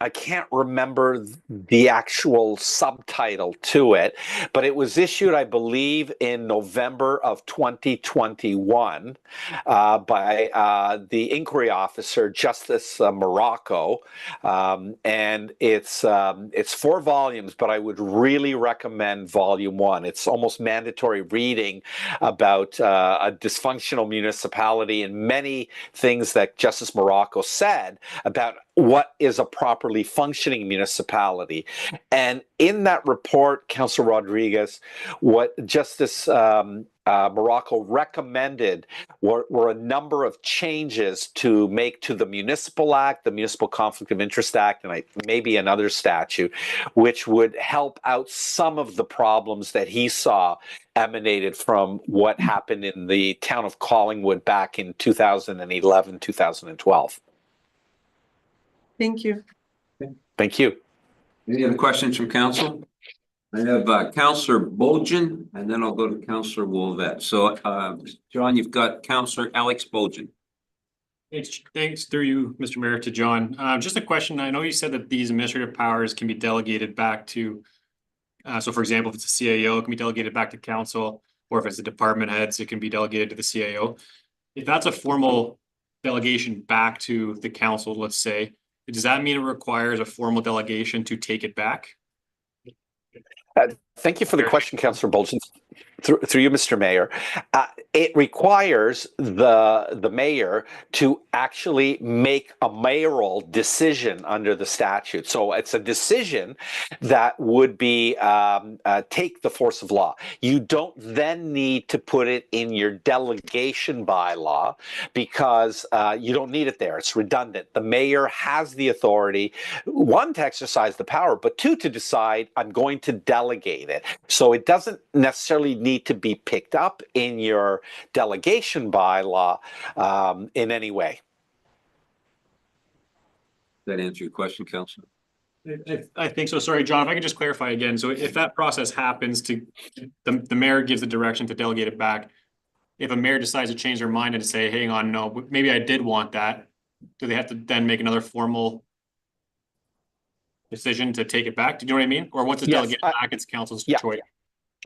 I can't remember the actual subtitle to it, but it was issued, I believe, in November of 2021 by the inquiry officer, Justice Morocco, and it's 4 volumes, but I would really recommend volume 1. It's almost mandatory reading about a dysfunctional municipality and many things that Justice Morocco said about what is a properly functioning municipality. And in that report, Councillor Rodriguez, what Justice Morocco recommended were a number of changes to make to the Municipal Act, the Municipal Conflict of Interest Act, and maybe another statute, which would help out some of the problems that he saw emanated from what happened in the town of Collingwood back in 2011, 2012. Thank you. Thank you. Any other questions from council? I have Councillor Bolgen, and then I'll go to Councillor Wolvette. So, John, you've got Councillor Alex Bolgen. Thanks through you, Mr. Mayor, to John. Just a question. I know you said that these administrative powers can be delegated back to, so for example, if it's a CAO, it can be delegated back to council, or if it's the department heads, it can be delegated to the CAO. If that's a formal delegation back to the council, let's say, does that mean it requires a formal delegation to take it back? Thank you for the question, Councillor Bolgen. Through you, Mr. Mayor. It requires the mayor to actually make a mayoral decision under the statute. So it's a decision that would be take the force of law. You don't then need to put it in your delegation bylaw because you don't need it there. It's redundant. The mayor has the authority, one, to exercise the power, but two, to decide, I'm going to delegate it. So it doesn't necessarily need to be picked up in your delegation bylaw in any way. Does that answer your question, Councillor? I think so. Sorry, John, if I could just clarify again. So if that process happens to, the mayor gives the direction to delegate it back. If a mayor decides to change their mind and to say, hang on, no, maybe I did want that, do they have to then make another formal decision to take it back? Do you know what I mean? Or once it's delegated back, it's council's choice?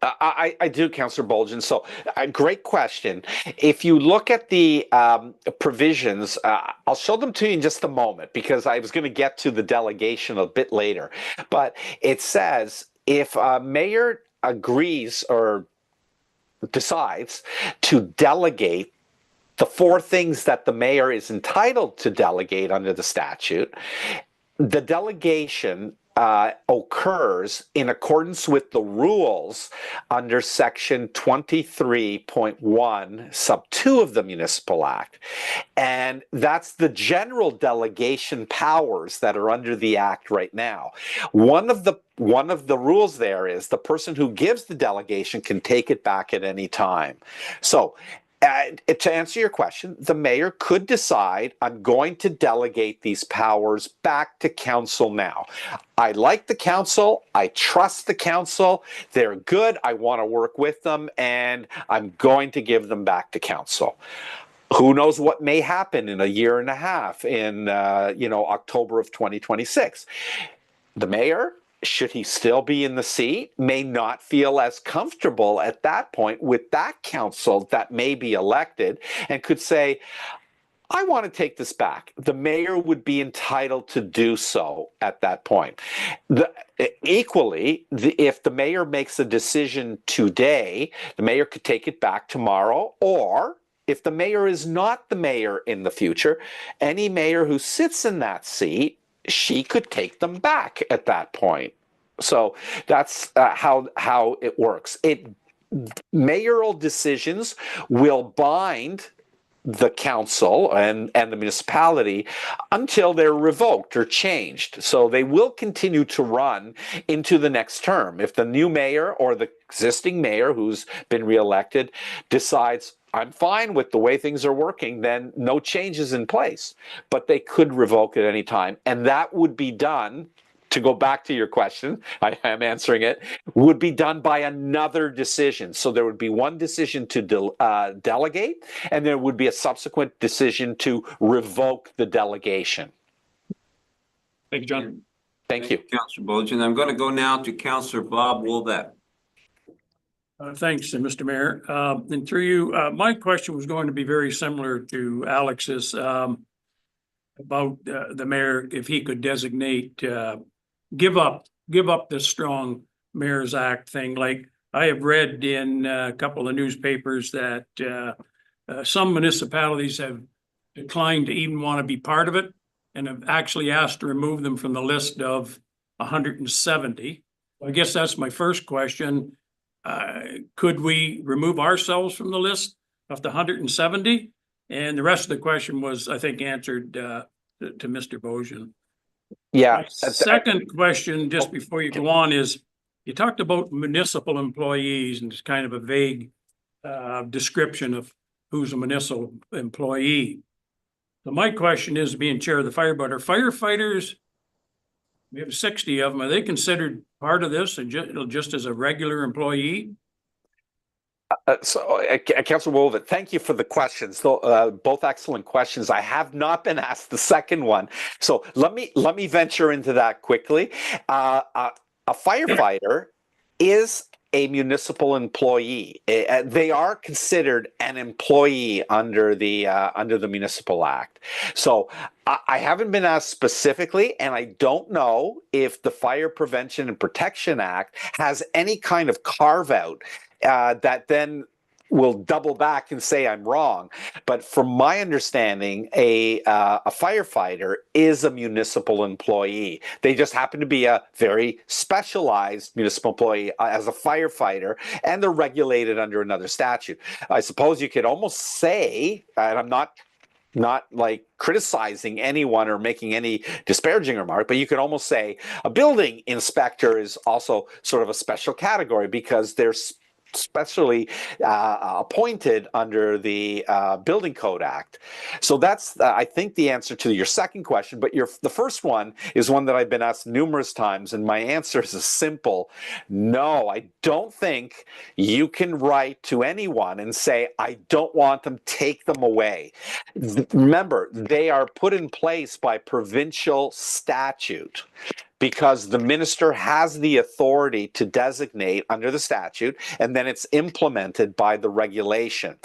I do, Councillor Bolgen. So, great question. If you look at the provisions, I'll show them to you in just a moment because I was going to get to the delegation a bit later. But it says if a mayor agrees or decides to delegate the four things that the mayor is entitled to delegate under the statute, the delegation occurs in accordance with the rules under section 23.1 sub 2 of the Municipal Act. And that's the general delegation powers that are under the act right now. One of the rules there is the person who gives the delegation can take it back at any time. So to answer your question, the mayor could decide, I'm going to delegate these powers back to council now. I like the council. I trust the council. They're good. I want to work with them, and I'm going to give them back to council. Who knows what may happen in a year and a half in, October of 2026. The mayor, should he still be in the seat, may not feel as comfortable at that point with that council that may be elected and could say, I want to take this back. The mayor would be entitled to do so at that point. Equally, if the mayor makes a decision today, the mayor could take it back tomorrow, or if the mayor is not the mayor in the future, any mayor who sits in that seat, she could take them back at that point. So that's how it works. Mayoral decisions will bind the council and the municipality until they're revoked or changed. So they will continue to run into the next term. If the new mayor or the existing mayor who's been reelected decides, I'm fine with the way things are working, then no changes in place. But they could revoke at any time. And that would be done, to go back to your question, I am answering it, would be done by another decision. So there would be one decision to delegate, and there would be a subsequent decision to revoke the delegation. Thank you, John. Thank you. Councillor Bolgen. I'm going to go now to Councillor Bob Wolvette. Thanks, Mr. Mayor. And through you, my question was going to be very similar to Alex's about the mayor, if he could designate, give up the strong Mayor's Act thing. Like I have read in a couple of newspapers that some municipalities have declined to even want to be part of it. and have actually asked to remove them from the list of 170. I guess that's my first question. Could we remove ourselves from the list of the 170? And the rest of the question was, I think, answered to Mr. Bojan. Yeah. My second question, just before you go on, is you talked about municipal employees, and it's kind of a vague description of who's a municipal employee. So my question is, being chair of the fire board, are firefighters, we have 60 of them, are they considered part of this and just as a regular employee? Councilor Wolvett, thank you for the questions. Both excellent questions. I have not been asked the second one, so let me venture into that quickly. A firefighter is a municipal employee. They are considered an employee under the Municipal Act. So I haven't been asked specifically, and I don't know if the Fire Prevention and Protection Act has any kind of carve out that then will double back and say I'm wrong. But from my understanding, a firefighter is a municipal employee. They just happen to be a very specialized municipal employee as a firefighter, and they're regulated under another statute. I suppose you could almost say, and I'm not like criticizing anyone or making any disparaging remark, but you could almost say a building inspector is also sort of a special category because they're specially appointed under the Building Code Act. So that's, I think, the answer to your second question. But the first one is one that I've been asked numerous times, and my answer is a simple no. I don't think you can write to anyone and say, I don't want them, take them away. Remember, they are put in place by provincial statute, because the minister has the authority to designate under the statute, and then it's implemented by the regulation.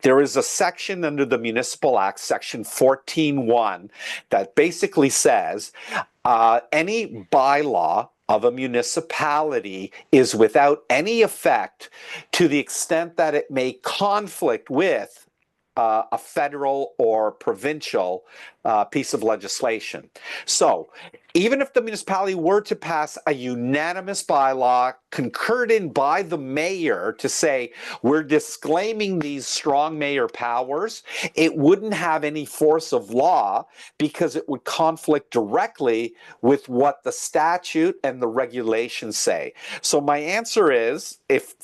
There is a section under the Municipal Act, section 14.1, that basically says any bylaw of a municipality is without any effect to the extent that it may conflict with a federal or provincial piece of legislation. So even if the municipality were to pass a unanimous bylaw concurred in by the mayor to say we're disclaiming these strong mayor powers, it wouldn't have any force of law because it would conflict directly with what the statute and the regulations say. So my answer is, if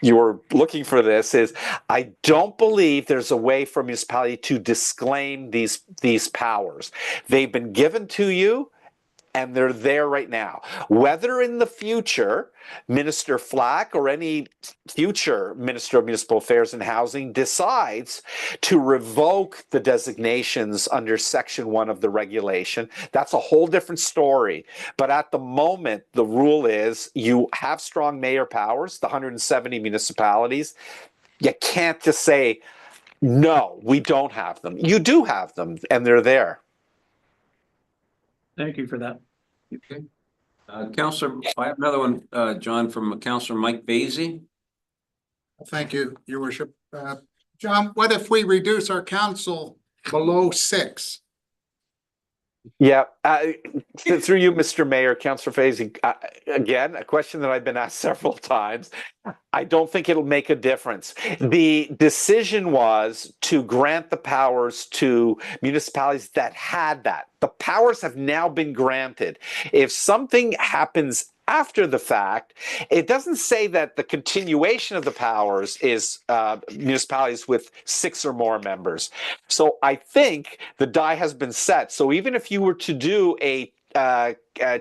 you were looking for this, is I don't believe there's a way for a municipality to disclaim these powers. They've been given to you, and they're there right now. Whether in the future, Minister Flack or any future Minister of Municipal Affairs and Housing decides to revoke the designations under Section 1 of the regulation, that's a whole different story. But at the moment, the rule is you have strong mayor powers, the 170 municipalities. You can't just say, no, we don't have them. You do have them, and they're there. Thank you for that. Okay. Councillor, I have another one, John, from Councillor Mike Basie. Thank you, Your Worship. John, what if we reduce our council below 6? Yeah, through you, Mr. Mayor, Councillor Fazy, again, a question that I've been asked several times. I don't think it'll make a difference. The decision was to grant the powers to municipalities that had that. The powers have now been granted. If something happens after the fact, it doesn't say that the continuation of the powers is municipalities with 6 or more members. So I think the die has been set. So even if you were to do a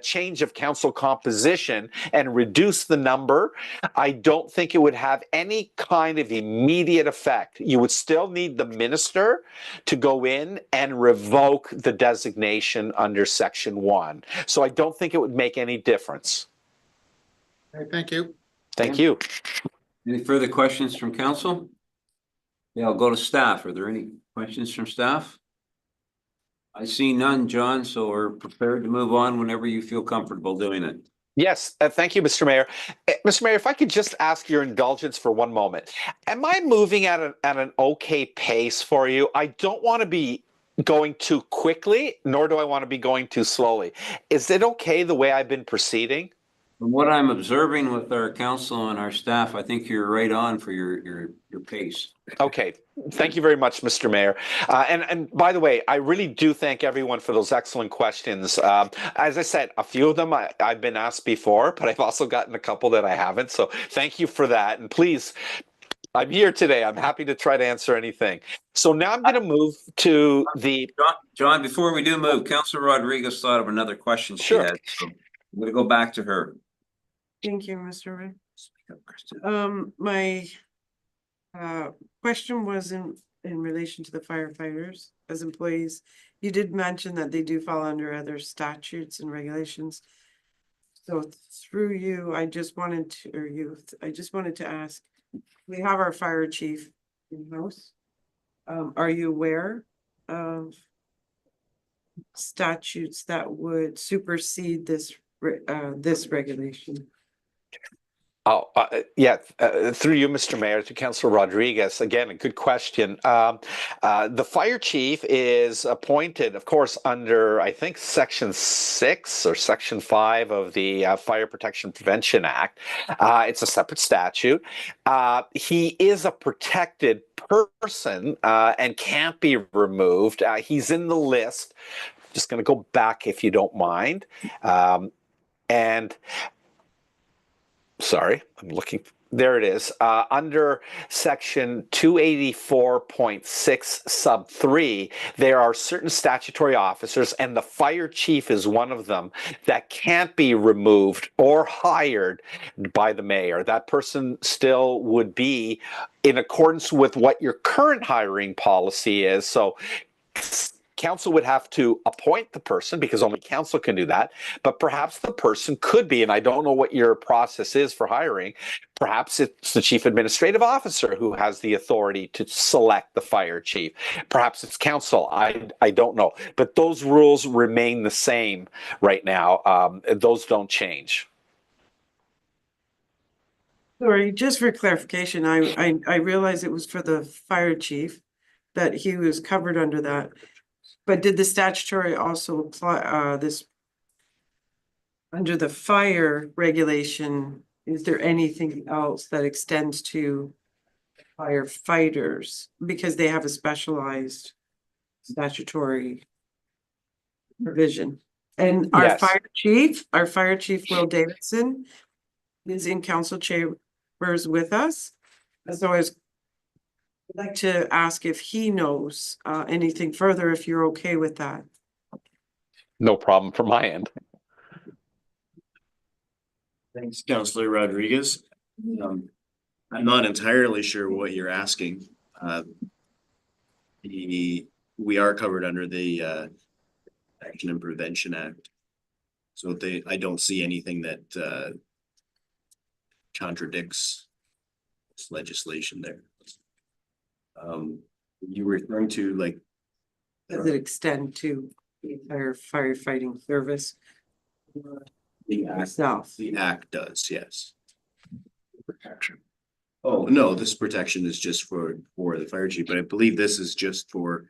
change of council composition and reduce the number, I don't think it would have any kind of immediate effect. You would still need the minister to go in and revoke the designation under Section 1. So I don't think it would make any difference. Okay, thank you. Thank you. Any further questions from council? Yeah, I'll go to staff. Are there any questions from staff? I see none, John, so we're prepared to move on whenever you feel comfortable doing it. Yes, thank you, Mr. Mayor. Mr. Mayor, if I could just ask your indulgence for one moment. Am I moving at an okay pace for you? I don't want to be going too quickly, nor do I want to be going too slowly. Is it okay the way I've been proceeding? From what I'm observing with our council and our staff, I think you're right on for your pace. Okay, thank you very much, Mr. Mayor. And by the way, I really do thank everyone for those excellent questions. As I said, a few of them I've been asked before, but I've also gotten a couple that I haven't. So thank you for that. And please, I'm here today. I'm happy to try to answer anything. So now I'm going to move to the. John, before we do move, Councilor Rodriguez thought of another question she Sure. had. So I'm going to go back to her. Thank you, Mr. Ray. My question was in relation to the firefighters as employees. You did mention that they do fall under other statutes and regulations. So through you, I just wanted to ask, we have our fire chief in-house. Are you aware of statutes that would supersede this regulation? Oh, yeah, through you, Mr. Mayor, to Councilor Rodriguez. Again, a good question. The fire chief is appointed, of course, under, I think, Section 6 or Section 5 of the Fire Protection Prevention Act. It's a separate statute. He is a protected person and can't be removed. He's in the list. Just going to go back, if you don't mind. Sorry, I'm looking. There it is. Under section 284.6 sub 3, there are certain statutory officers, and the fire chief is one of them, that can't be removed or hired by the mayor. That person still would be in accordance with what your current hiring policy is. So council would have to appoint the person because only council can do that, but perhaps the person could be, and I don't know what your process is for hiring, perhaps it's the chief administrative officer who has the authority to select the fire chief. Perhaps it's council. I don't know, but those rules remain the same right now. Those don't change. Sorry, just for clarification, I realized it was for the fire chief that he was covered under that. But did the statutory also apply this under the fire regulation? Is there anything else that extends to firefighters because they have a specialized statutory provision? And our Yes. fire chief, Will Davidson, is in council chambers with us. So I was I'd like to ask if he knows anything further, if you're okay with that. No problem from my end. Thanks, Councilor Rodriguez. I'm not entirely sure what you're asking. We are covered under the Action and Prevention Act. So I don't see anything that contradicts this legislation there. You were referring to like. Does it extend to the entire firefighting service? The act, Itself? the act does, yes. Protection. Oh, no, this protection is just for the fire chief, but I believe this is just for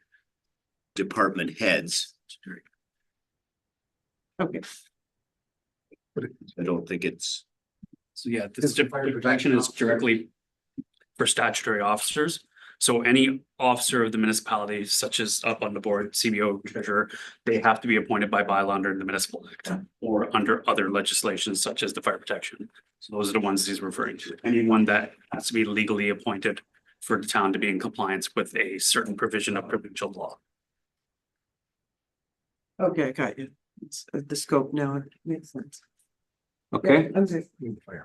department heads. Okay. I don't think it's. So yeah, this fire protection is directly for statutory officers. So any officer of the municipality, such as up on the board, CBO, treasurer, they have to be appointed by bylaw under the municipal act or under other legislation such as the fire protection. So those are the ones he's referring to. Anyone that has to be legally appointed for the town to be in compliance with a certain provision of provincial law. Okay, I got you. It's the scope now. It makes sense. Okay. Yeah, okay. All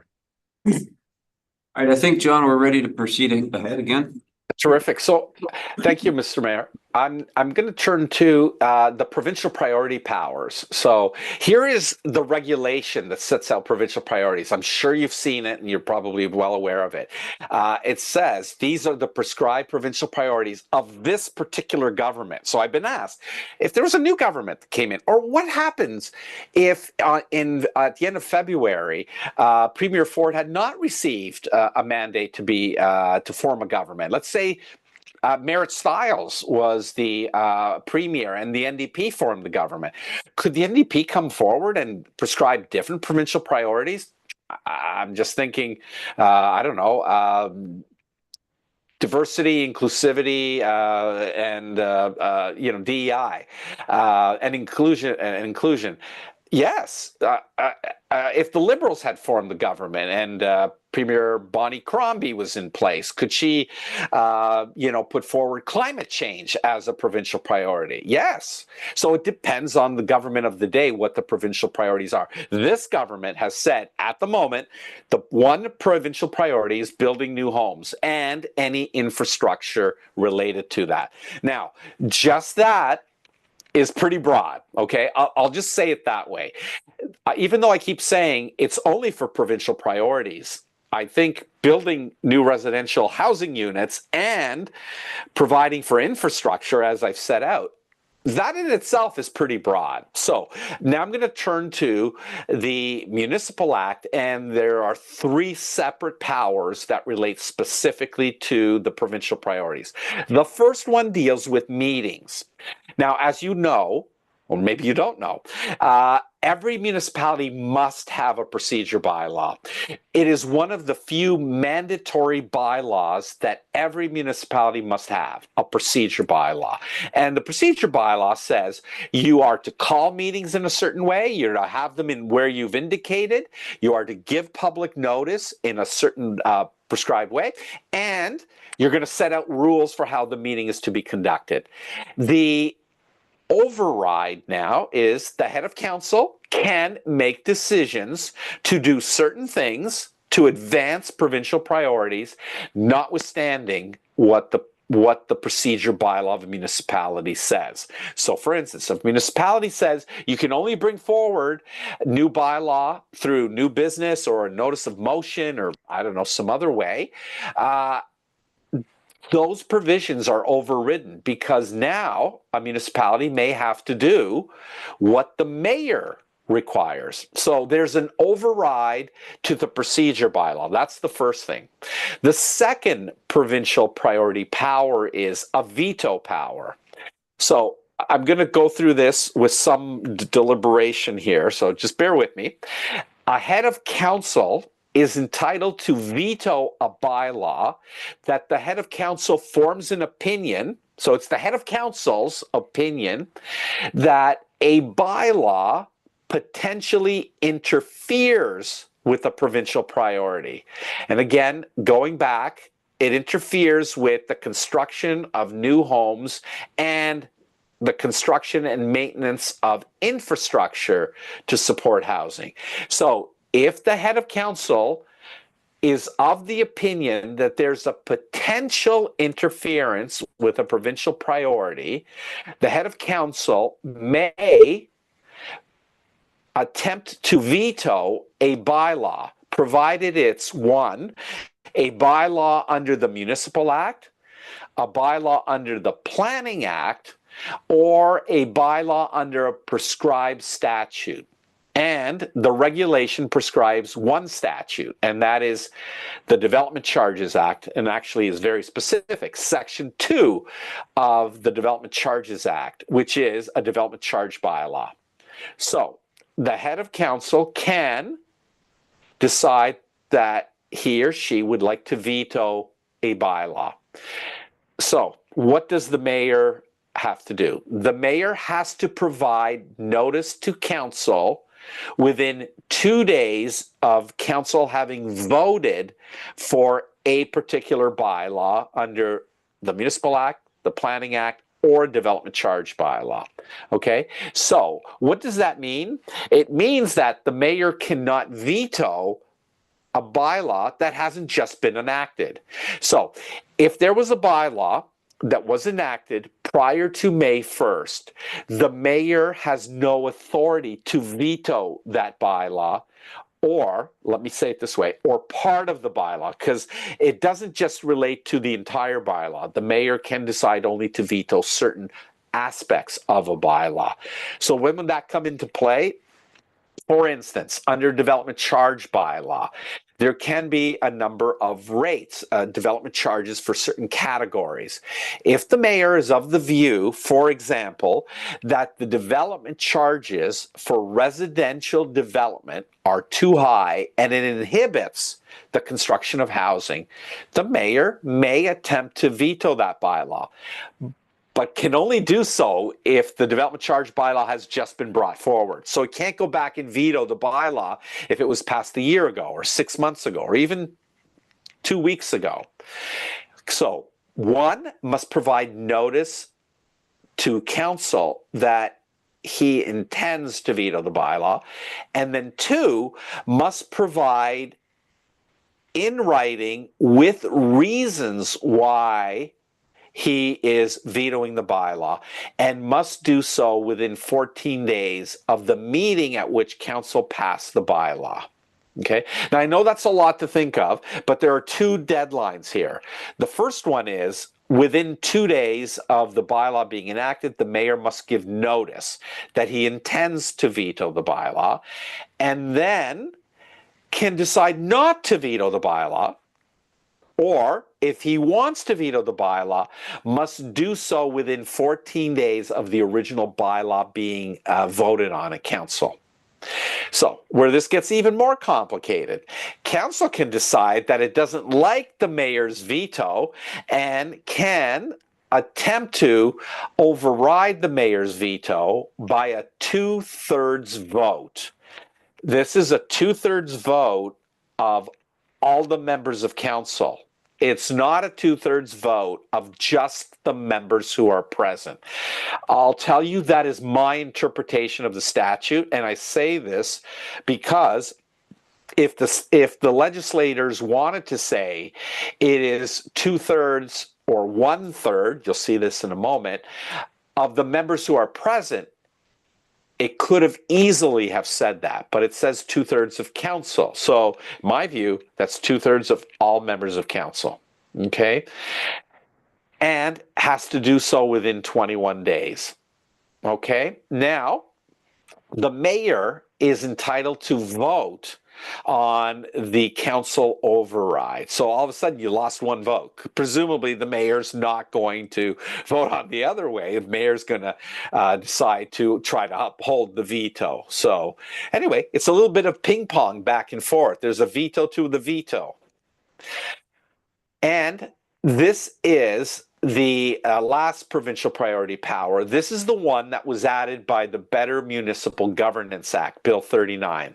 right. I think, John, we're ready to proceed ahead again. Terrific. So thank you, Mr. Mayor. I'm going to turn to the provincial priority powers. So here is the regulation that sets out provincial priorities. I'm sure you've seen it and you're probably well aware of it. It says these are the prescribed provincial priorities of this particular government. So I've been asked if there was a new government that came in, or what happens if at the end of February, Premier Ford had not received a mandate to form a government. Let's say Merritt Stiles was the premier and the NDP formed the government. Could the NDP come forward and prescribe different provincial priorities? I'm just thinking, I don't know, diversity, inclusivity, and DEI, and inclusion. Yes, if the Liberals had formed the government and Premier Bonnie Crombie was in place, could she, put forward climate change as a provincial priority? Yes. So it depends on the government of the day what the provincial priorities are. This government has said at the moment the one provincial priority is building new homes and any infrastructure related to that. Now, just that is pretty broad, okay? I'll just say it that way. Even though I keep saying it's only for provincial priorities, I think building new residential housing units and providing for infrastructure, as I've set out, that in itself is pretty broad. So now I'm going to turn to the Municipal Act, and there are 3 separate powers that relate specifically to the provincial priorities. The first one deals with meetings. Now, as you know, or maybe you don't know, every municipality must have a procedure bylaw. It is one of the few mandatory bylaws that every municipality must have, a procedure bylaw. And the procedure bylaw says you are to call meetings in a certain way, you're to have them in where you've indicated, you are to give public notice in a certain prescribed way, and you're going to set out rules for how the meeting is to be conducted. The override now is the head of council can make decisions to do certain things to advance provincial priorities, notwithstanding what the procedure bylaw of a municipality says. So for instance, if a municipality says you can only bring forward new bylaw through new business or a notice of motion or I don't know, some other way, those provisions are overridden because now a municipality may have to do what the mayor requires. So there's an override to the procedure bylaw. That's the first thing. The second provincial priority power is a veto power. So I'm going to go through this with some deliberation here, so just bear with me. A head of council is entitled to veto a bylaw that the head of council forms an opinion, so it's the head of council's opinion, that a bylaw potentially interferes with a provincial priority. And again, going back, it interferes with the construction of new homes and the construction and maintenance of infrastructure to support housing. So if the head of council is of the opinion that there's a potential interference with a provincial priority, the head of council may attempt to veto a bylaw, provided it's one, a bylaw under the Municipal Act, a bylaw under the Planning Act, or a bylaw under a prescribed statute. And the regulation prescribes one statute, and that is the Development Charges Act, and actually is very specific, Section 2 of the Development Charges Act, which is a development charge bylaw. So the head of council can decide that he or she would like to veto a bylaw. So what does the mayor have to do? The mayor has to provide notice to council within 2 days of council having voted for a particular bylaw under the Municipal Act, the Planning Act, or Development Charge bylaw. Okay, so what does that mean? It means that the mayor cannot veto a bylaw that hasn't just been enacted. So if there was a bylaw that was enacted prior to May 1st, the mayor has no authority to veto that bylaw, or, let me say it this way, or part of the bylaw, because it doesn't just relate to the entire bylaw. The mayor can decide only to veto certain aspects of a bylaw. So when would that come into play? For instance, under development charge bylaw, there can be a number of rates, development charges for certain categories. If the mayor is of the view, for example, that the development charges for residential development are too high and it inhibits the construction of housing, the mayor may attempt to veto that bylaw, but can only do so if the development charge bylaw has just been brought forward. So it can't go back and veto the bylaw if it was passed a year ago or 6 months ago or even 2 weeks ago. So one must provide notice to council that he intends to veto the bylaw, and then two must provide in writing with reasons why he is vetoing the bylaw, and must do so within 14 days of the meeting at which council passed the bylaw. Okay, now I know that's a lot to think of, but there are two deadlines here. The first one is within 2 days of the bylaw being enacted, the mayor must give notice that he intends to veto the bylaw, and then can decide not to veto the bylaw, or if he wants to veto the bylaw, must do so within 14 days of the original bylaw being voted on at council. So where this gets even more complicated, council can decide that it doesn't like the mayor's veto and can attempt to override the mayor's veto by a 2/3 vote. This is a 2/3 vote of all the members of council. It's not a 2/3 vote of just the members who are present. I'll tell you that is my interpretation of the statute, and I say this because if the legislators wanted to say it is 2/3 or 1/3, you'll see this in a moment, of the members who are present, it could have easily have said that, but it says 2/3 of council. So in my view, that's 2/3 of all members of council, okay? And has to do so within 21 days, okay? Now, the mayor is entitled to vote on the council override. So all of a sudden you lost one vote. Presumably the mayor's not going to vote on the other way. The mayor's going to decide to try to uphold the veto. So anyway, it's a little bit of ping pong back and forth. There's a veto to the veto. And this is the last provincial priority power. This is the one that was added by the Better Municipal Governance Act, Bill 39.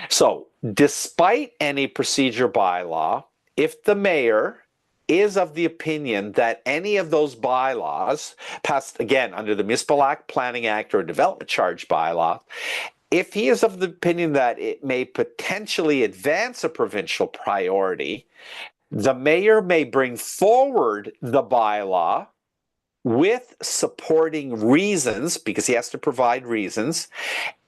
So despite any procedure bylaw, if the mayor is of the opinion that any of those bylaws passed, again, under the Municipal Act, Planning Act, or Development Charge bylaw, if he is of the opinion that it may potentially advance a provincial priority, the mayor may bring forward the bylaw with supporting reasons, because he has to provide reasons,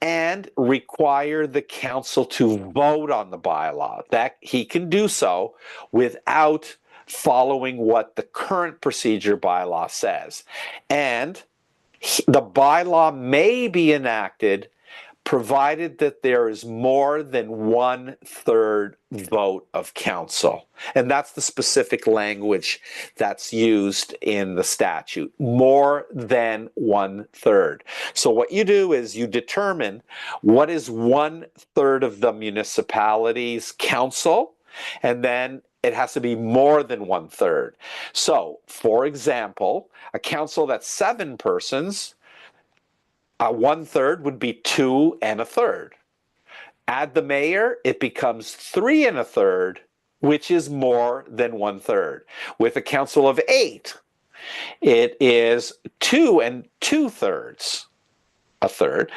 and require the council to vote on the bylaw. That he can do so without following what the current procedure bylaw says. And the bylaw may be enacted provided that there is more than 1/3 vote of council. And that's the specific language that's used in the statute, more than 1/3. So what you do is you determine what is 1/3 of the municipality's council, and then it has to be more than 1/3. So, for example, a council that's 7 persons, 1/3 would be 2 1/3. Add the mayor, it becomes 3 1/3, which is more than 1/3. With a council of 8, it is 2 2/3, 1/3.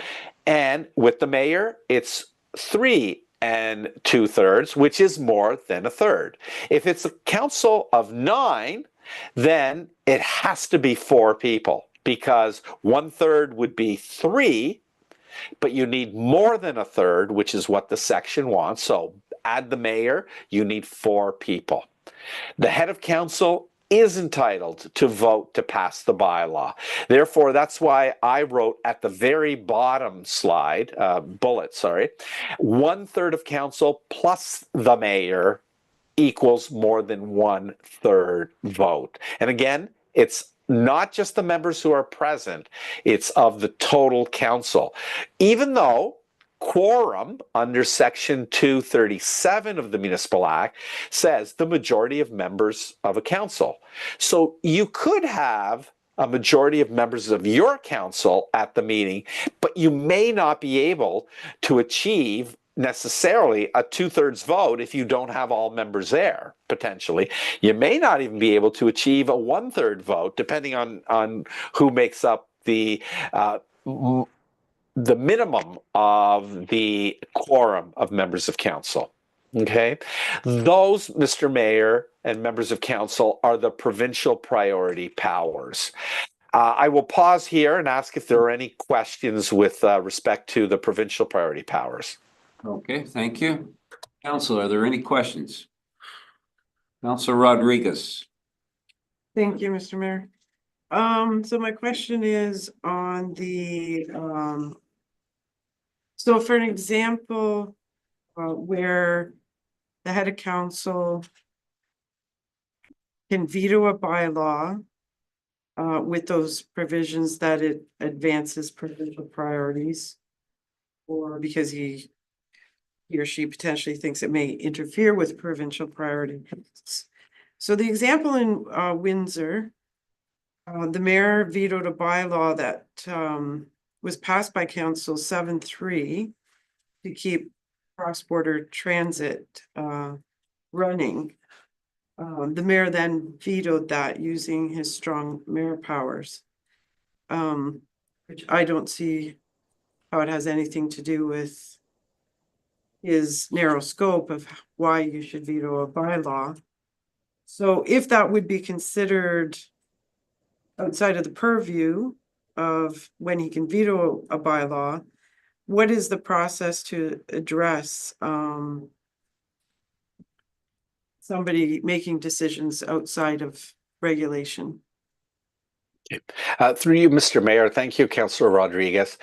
And with the mayor, it's 3 2/3, which is more than 1/3. If it's a council of 9, then it has to be 4 people, because 1/3 would be 3, but you need more than 1/3, which is what the section wants. So add the mayor, you need 4 people. The head of council is entitled to vote to pass the bylaw. Therefore, that's why I wrote at the very bottom slide, bullet, sorry, 1/3 of council plus the mayor equals more than 1/3 vote. And again, it's not just the members who are present, it's of the total council. Even though quorum under section 237 of the Municipal Act says the majority of members of a council. So you could have a majority of members of your council at the meeting, but you may not be able to achieve necessarily a 2/3 vote if you don't have all members there, potentially. You may not even be able to achieve a 1/3 vote, depending on who makes up the minimum of the quorum of members of council. Okay, those, Mr. Mayor and members of council, are the provincial priority powers. I will pause here and ask if there are any questions with respect to the provincial priority powers. Okay, thank you. Council, are there any questions? Councilor Rodriguez. Thank you, Mr. Mayor. So my question is on the, so for an example, where the head of council can veto a bylaw with those provisions that it advances provincial priorities, or because he or she potentially thinks it may interfere with provincial priorities. So the example in Windsor, the mayor vetoed a bylaw that was passed by council 7-3 to keep cross-border transit running. The mayor then vetoed that using his strong mayor powers, which I don't see how it has anything to do with his narrow scope of why you should veto a bylaw. So if that would be considered outside of the purview of when he can veto a bylaw, what is the process to address somebody making decisions outside of regulation? Through you, Mr. Mayor. Thank you, Councillor Rodriguez.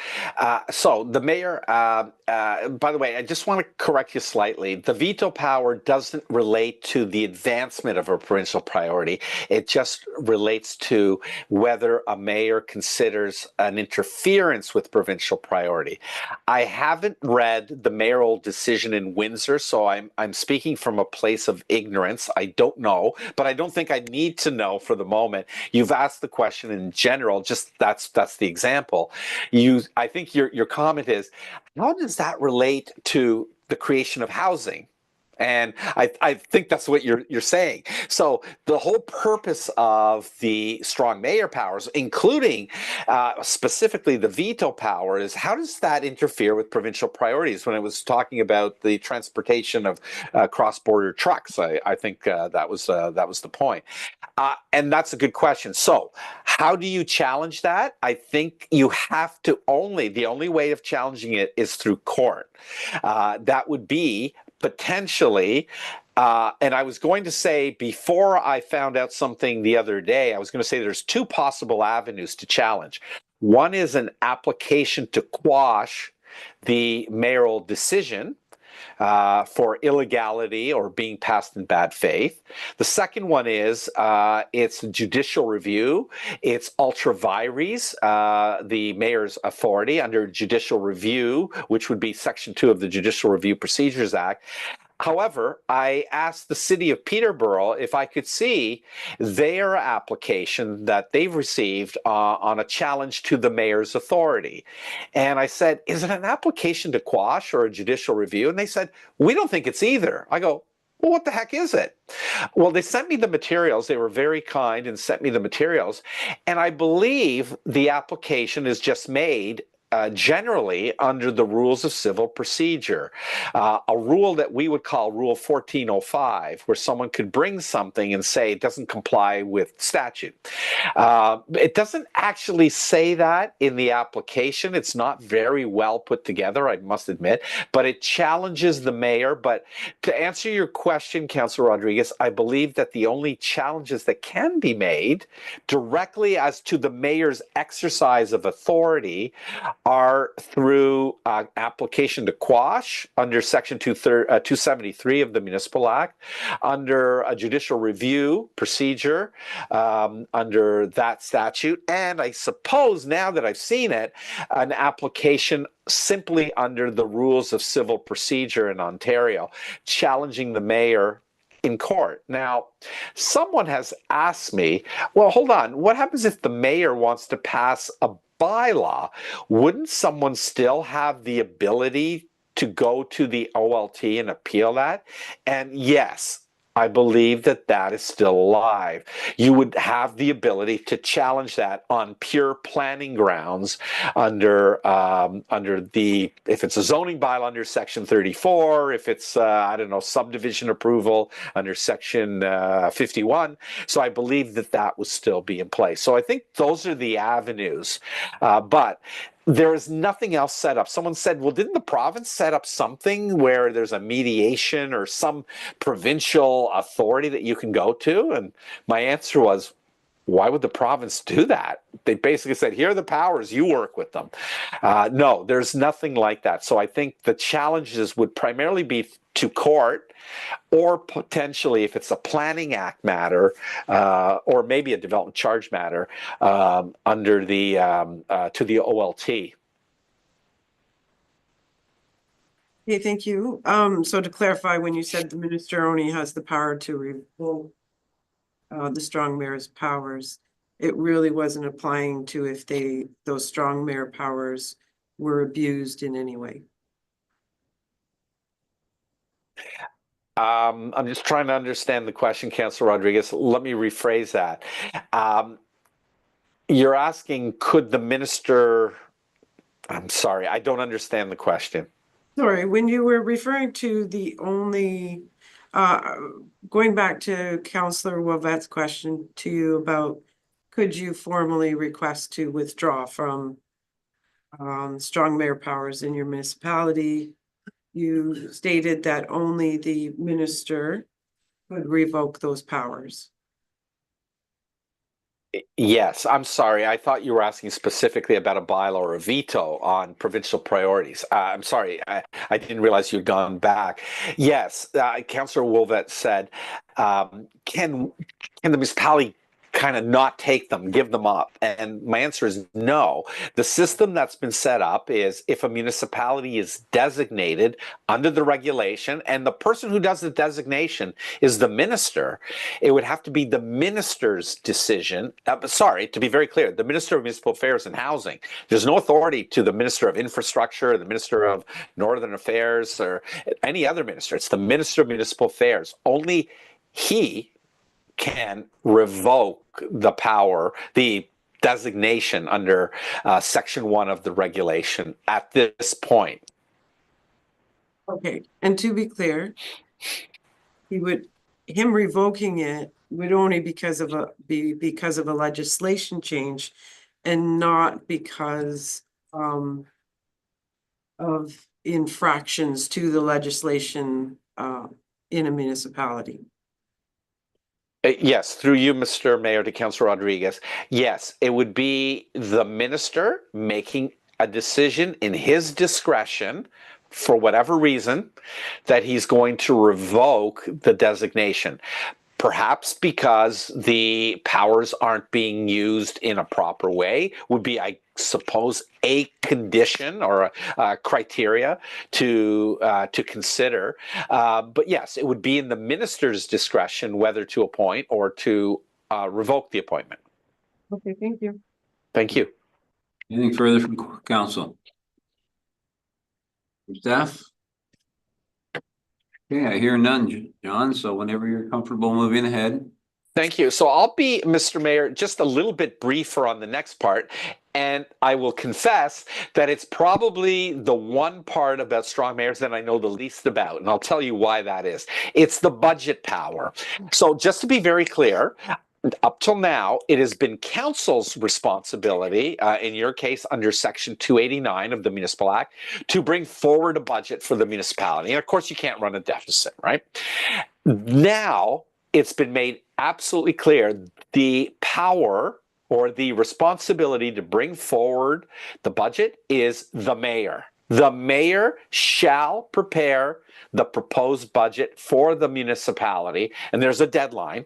So the mayor, by the way, I just want to correct you slightly. The veto power doesn't relate to the advancement of a provincial priority. It just relates to whether a mayor considers an interference with provincial priority. I haven't read the mayoral decision in Windsor, so I'm speaking from a place of ignorance. I don't know, but I don't think I need to know for the moment. You've asked the question in general, just that's the example. I think your comment is, how does that relate to the creation of housing? And I think that's what you're saying. So the whole purpose of the strong mayor powers, including specifically the veto power, is how does that interfere with provincial priorities? When I was talking about the transportation of cross-border trucks, I think that was the point. And that's a good question. So how do you challenge that? I think you have to the only way of challenging it is through court. That would be potentially, and I was going to say, before I found out something the other day, I was going to say there's two possible avenues to challenge. One is an application to quash the mayoral decision for illegality or being passed in bad faith. The second one is it's judicial review. It's ultra vires, the mayor's authority under judicial review, which would be Section 2 of the Judicial Review Procedures Act. However, I asked the city of Peterborough if I could see their application that they've received on a challenge to the mayor's authority. And I said, is it an application to quash or a judicial review? And they said, we don't think it's either. I go, well, what the heck is it? Well, they sent me the materials. They were very kind and sent me the materials. And I believe the application is just made generally under the rules of civil procedure, a rule that we would call Rule 1405, where someone could bring something and say it doesn't comply with statute. It doesn't actually say that in the application. It's not very well put together, I must admit, but it challenges the mayor. But to answer your question, Councilor Rodriguez, I believe that the only challenges that can be made directly as to the mayor's exercise of authority are through application to quash under Section 273 of the Municipal Act, under a judicial review procedure under that statute, and I suppose now that I've seen it, an application simply under the rules of civil procedure in Ontario, challenging the mayor in court. Now, someone has asked me, well, hold on, what happens if the mayor wants to pass a bylaw? Wouldn't someone still have the ability to go to the OLT and appeal that? And yes, I believe that that is still alive. You would have the ability to challenge that on pure planning grounds under if it's a zoning bylaw under Section 34, if it's I don't know, subdivision approval under Section 51. So I believe that that would still be in place. So I think those are the avenues, but there is nothing else set up. Someone said, well, didn't the province set up something where there's a mediation or some provincial authority that you can go to? And my answer was, why would the province do that? They basically said, here are the powers, you work with them. No, there's nothing like that. So I think the challenges would primarily be to court, or potentially, if it's a planning act matter, or maybe a development charge matter, under the to the OLT. Okay, thank you. So to clarify, when you said the minister only has the power to revoke the strong mayor's powers, it really wasn't applying to if those strong mayor powers were abused in any way. I'm just trying to understand the question, Councilor Rodriguez. Let me rephrase that. You're asking, could the minister... I'm sorry, I don't understand the question. Sorry, when you were referring to the only, going back to Councillor Wavet's question to you about, could you formally request to withdraw from strong mayor powers in your municipality? You stated that only the minister could revoke those powers. Yes, I'm sorry. I thought you were asking specifically about a bylaw or a veto on provincial priorities. I'm sorry. I didn't realize you'd gone back. Yes, Councillor Wolvet said, can the municipality kind of not take them, give them up? And my answer is no. The system that's been set up is if a municipality is designated under the regulation and the person who does the designation is the minister, it would have to be the minister's decision. Sorry, to be very clear, the Minister of Municipal Affairs and Housing. There's no authority to the Minister of Infrastructure, the Minister of Northern Affairs, or any other minister. It's the Minister of Municipal Affairs. Only he can revoke the power, the designation under Section 1 of the regulation at this point. Okay, and to be clear, him revoking it would only be because of a legislation change, and not because of infractions to the legislation in a municipality. Yes, through you, Mr. Mayor, to Councilor Rodriguez. Yes, it would be the minister making a decision in his discretion, for whatever reason, that he's going to revoke the designation. Perhaps because the powers aren't being used in a proper way, would be, I suppose, a condition or a criteria to consider. But yes, it would be in the minister's discretion whether to appoint or to revoke the appointment. Okay, thank you. Thank you. Anything further from council? From staff? Okay, I hear none, John, so whenever you're comfortable moving ahead. Thank you. So I'll be, Mr. Mayor, just a little bit briefer on the next part. And I will confess that it's probably the one part about strong mayors that I know the least about. And I'll tell you why that is. It's the budget power. So just to be very clear, up till now, it has been council's responsibility, in your case, under Section 289 of the Municipal Act, to bring forward a budget for the municipality. And of course, you can't run a deficit, right? Now, it's been made absolutely clear the power or the responsibility to bring forward the budget is the mayor. The mayor shall prepare the proposed budget for the municipality, and there's a deadline,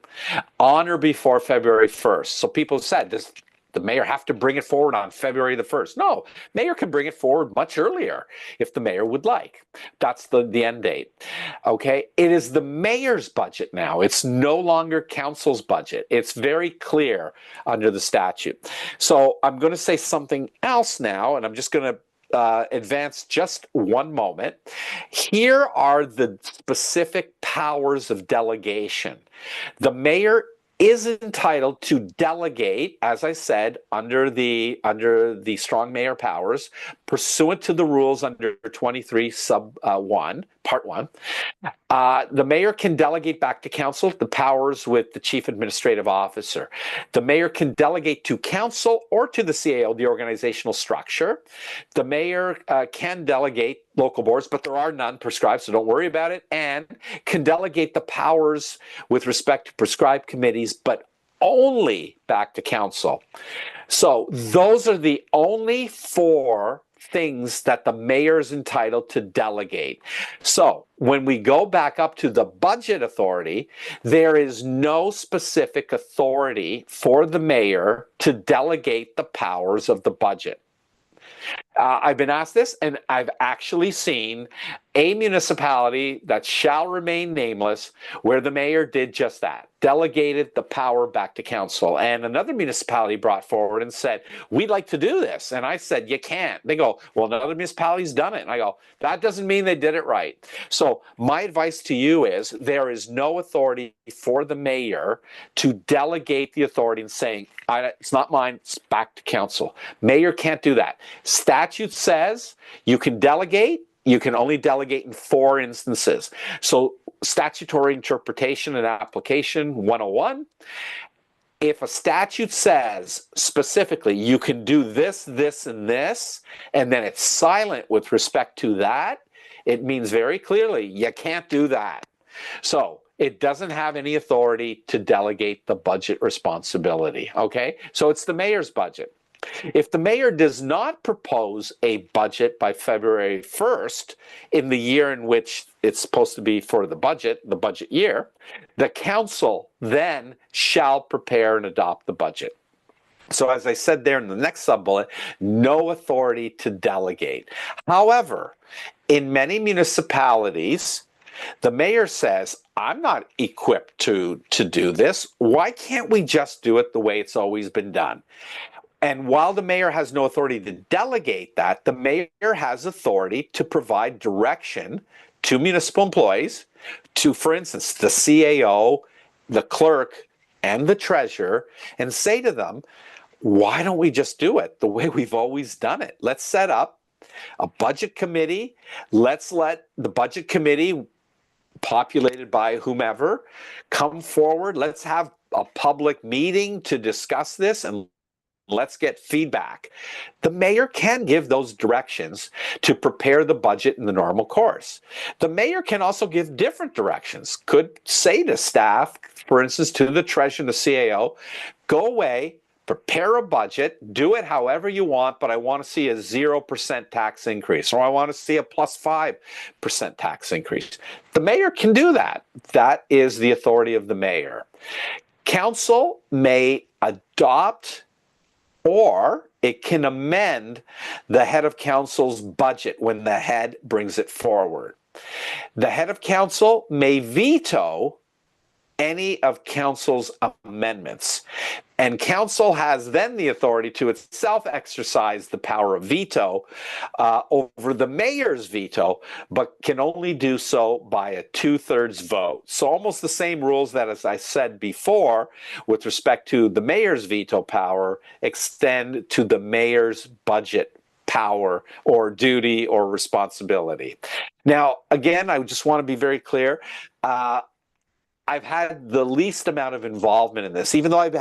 on or before February 1st. So people said, does the mayor have to bring it forward on February the 1st? No, mayor can bring it forward much earlier if the mayor would like. That's the end date. Okay, it is the mayor's budget now. It's no longer council's budget. It's very clear under the statute. So I'm going to say something else now, and I'm just going to advance just one moment. Here are the specific powers of delegation. The mayor is entitled to delegate, as I said, under the strong mayor powers, pursuant to the rules under 23 sub 1, part 1. The mayor can delegate back to council the powers with the chief administrative officer. The mayor can delegate to council or to the CAO, the organizational structure. The mayor can delegate local boards, but there are none prescribed, so don't worry about it, and can delegate the powers with respect to prescribed committees, but only back to council. So those are the only 4 things that the mayor is entitled to delegate. So when we go back up to the budget authority, there is no specific authority for the mayor to delegate the powers of the budget. I've been asked this, and I've actually seen a municipality that shall remain nameless where the mayor did just that, delegated the power back to council. And another municipality brought forward and said, we'd like to do this. And I said, you can't. They go, well, another municipality's done it. And I go, that doesn't mean they did it right. So my advice to you is there is no authority for the mayor to delegate the authority and saying, it's not mine, it's back to council. Mayor can't do that. Statute says you can delegate. You can only delegate in 4 instances. So statutory interpretation and application 101. If a statute says specifically you can do this, this, and this, and then it's silent with respect to that, it means very clearly you can't do that. So it doesn't have any authority to delegate the budget responsibility, okay? So it's the mayor's budget. If the mayor does not propose a budget by February 1st in the year in which it's supposed to be for the budget year, the council then shall prepare and adopt the budget. So as I said there in the next sub-bullet, no authority to delegate. However, in many municipalities, the mayor says, I'm not equipped to do this. Why can't we just do it the way it's always been done? And while the mayor has no authority to delegate that, the mayor has authority to provide direction to municipal employees, to, for instance, the CAO, the clerk, and the treasurer, and say to them, why don't we just do it the way we've always done it? Let's set up a budget committee. Let's let the budget committee, populated by whomever, come forward. Let's have a public meeting to discuss this and let's get feedback. The mayor can give those directions to prepare the budget in the normal course. The mayor can also give different directions. Could say to staff, for instance, to the treasurer and the CAO, go away, prepare a budget, do it however you want, but I want to see a 0% tax increase, or I want to see a plus 5% tax increase. The mayor can do that. That is the authority of the mayor. Council may adopt or it can amend the head of council's budget when the head brings it forward. The head of council may veto any of council's amendments. And council has then the authority to itself exercise the power of veto over the mayor's veto, but can only do so by a 2/3 vote. So almost the same rules that, as I said before, with respect to the mayor's veto power, extend to the mayor's budget power or duty or responsibility. Now, again, I just want to be very clear. I've had the least amount of involvement in this, even though I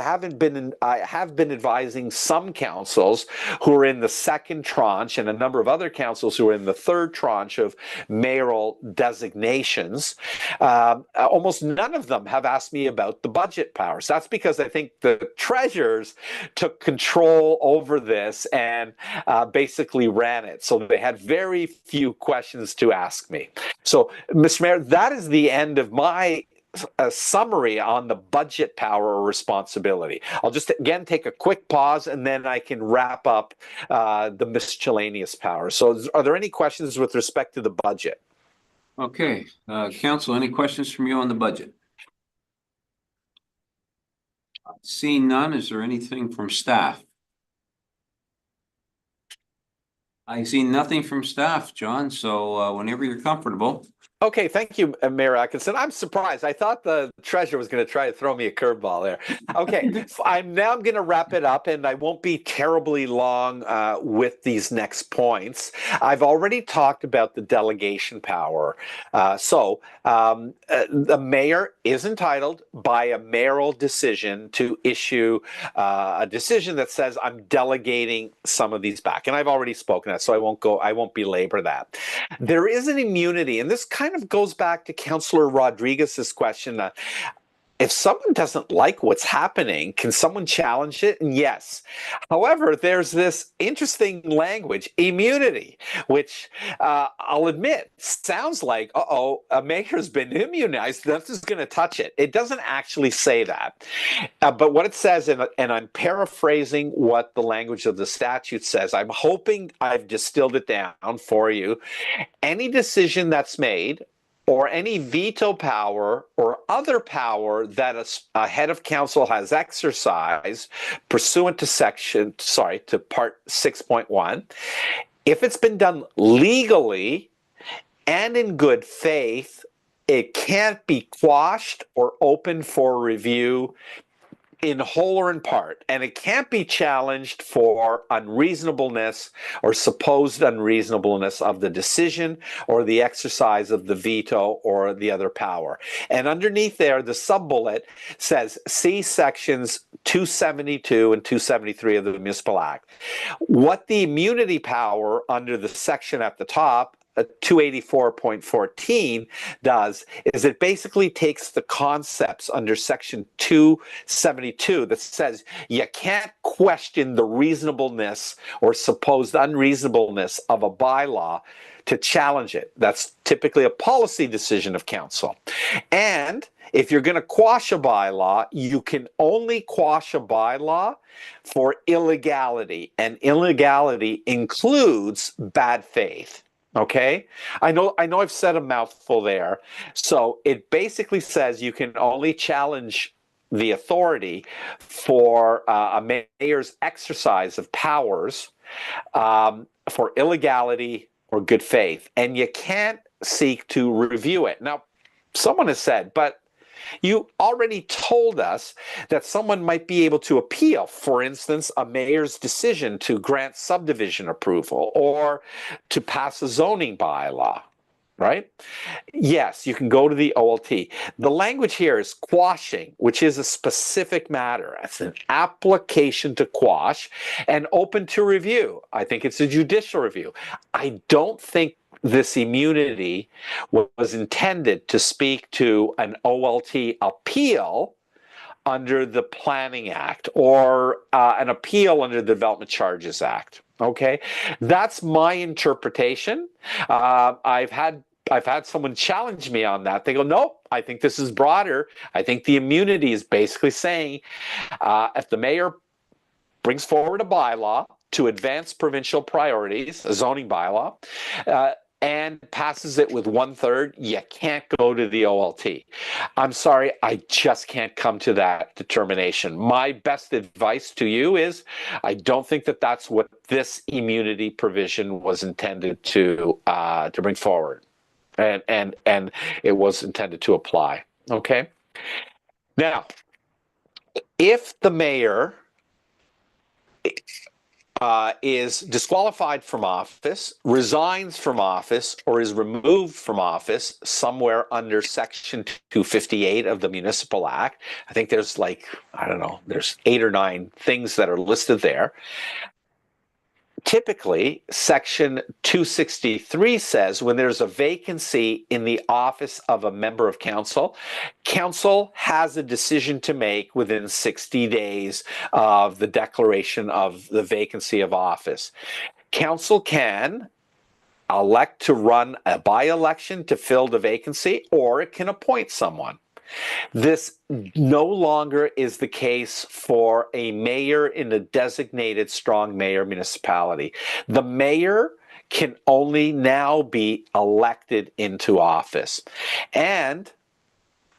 have been advising some councils who are in the second tranche and a number of other councils who are in the third tranche of mayoral designations. Almost none of them have asked me about the budget powers. That's because I think the treasurers took control over this and basically ran it. So they had very few questions to ask me. So, Mr. Mayor, that is the end of my a summary on the budget power or responsibility. I'll just again take a quick pause and then I can wrap up the miscellaneous power. So are there any questions with respect to the budget? Okay, council, any questions from you on the budget? Seeing none, is there anything from staff? I see nothing from staff, John, so whenever you're comfortable. Okay, thank you, Mayor Atkinson. I'm surprised. I thought the treasurer was going to try to throw me a curveball there. Okay, I'm going to wrap it up, and I won't be terribly long with these next points. I've already talked about the delegation power. The mayor is entitled by a mayoral decision to issue a decision that says I'm delegating some of these back, and I've already spoken that, so I won't belabor that. There is an immunity, and this kind of goes back to Councillor Rodriguez's question. If someone doesn't like what's happening, can someone challenge it? And yes. However, there's this interesting language, immunity, which I'll admit sounds like, a mayor's been immunized, nothing's going to touch it. It doesn't actually say that. But what it says, and I'm paraphrasing what the language of the statute says, I'm hoping I've distilled it down for you. Any decision that's made or any veto power or other power that a head of council has exercised pursuant to part 6.1, if it's been done legally and in good faith, it can't be quashed or open for review in whole or in part, and it can't be challenged for unreasonableness or supposed unreasonableness of the decision or the exercise of the veto or the other power. And underneath there, the sub-bullet says, see sections 272 and 273 of the Municipal Act. What the immunity power under the section at the top, 284.14 does is it basically takes the concepts under section 272 that says you can't question the reasonableness or supposed unreasonableness of a bylaw to challenge it. That's typically a policy decision of council. And if you're going to quash a bylaw, you can only quash a bylaw for illegality, and illegality includes bad faith. Okay, I know I've said a mouthful there. So it basically says you can only challenge the authority for a mayor's exercise of powers for illegality or good faith, and you can't seek to review it. Now, someone has said, but you already told us that someone might be able to appeal, for instance, a mayor's decision to grant subdivision approval or to pass a zoning bylaw, right? Yes, you can go to the OLT. The language here is quashing, which is a specific matter. It's an application to quash and open to review. I think it's a judicial review. I don't think this immunity was intended to speak to an OLT appeal under the Planning Act or an appeal under the Development Charges Act. Okay, that's my interpretation. I've had someone challenge me on that. They go, no, I think this is broader. I think the immunity is basically saying if the mayor brings forward a bylaw to advance provincial priorities, a zoning bylaw, and passes it with 1/3, you can't go to the OLT. I'm sorry, I just can't come to that determination. My best advice to you is I don't think that that's what this immunity provision was intended to bring forward, and it was intended to apply. Okay. Now, if the mayor is disqualified from office, resigns from office, or is removed from office somewhere under Section 258 of the Municipal Act, I think there's like, I don't know, there's 8 or 9 things that are listed there. Typically, Section 263 says when there's a vacancy in the office of a member of council, council has a decision to make within 60 days of the declaration of the vacancy of office. Council can elect to run a by-election to fill the vacancy, or it can appoint someone. This no longer is the case for a mayor in a designated strong mayor municipality. The mayor can only now be elected into office. And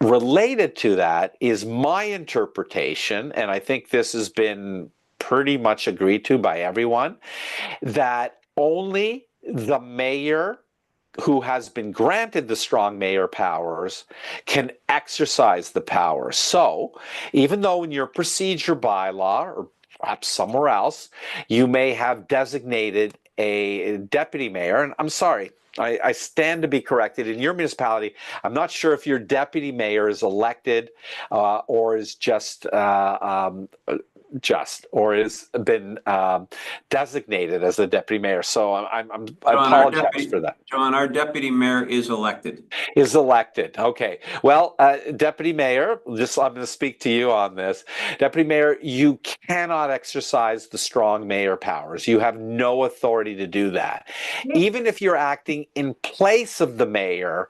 related to that is my interpretation, and I think this has been pretty much agreed to by everyone, that only the mayor who has been granted the strong mayor powers can exercise the power. So even though in your procedure bylaw, or perhaps somewhere else, you may have designated a deputy mayor, and I'm sorry, I stand to be corrected. In your municipality, I'm not sure if your deputy mayor is elected or is just or has been designated as the deputy mayor. So I apologize for that. John, our deputy mayor is elected. Is elected. Okay. Well, deputy mayor, I'm going to speak to you on this. Deputy mayor, you cannot exercise the strong mayor powers. You have no authority to do that. Even if you're acting in place of the mayor,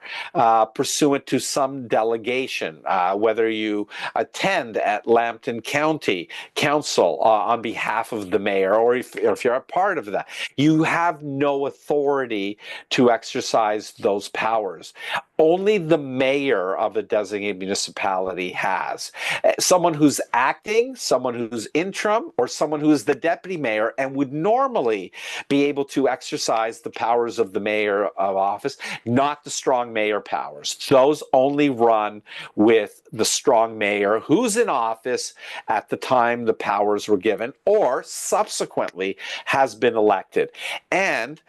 pursuant to some delegation, whether you attend at Lambton County Council on behalf of the mayor, or if you're a part of that, you have no authority to exercise those powers. Only the mayor of a designated municipality has. Someone who's acting, someone who's interim, or someone who is the deputy mayor and would normally be able to exercise the powers of the mayor of office, not the strong mayor powers. Those only run with the strong mayor who's in office at the time the powers were given, or subsequently has been elected. And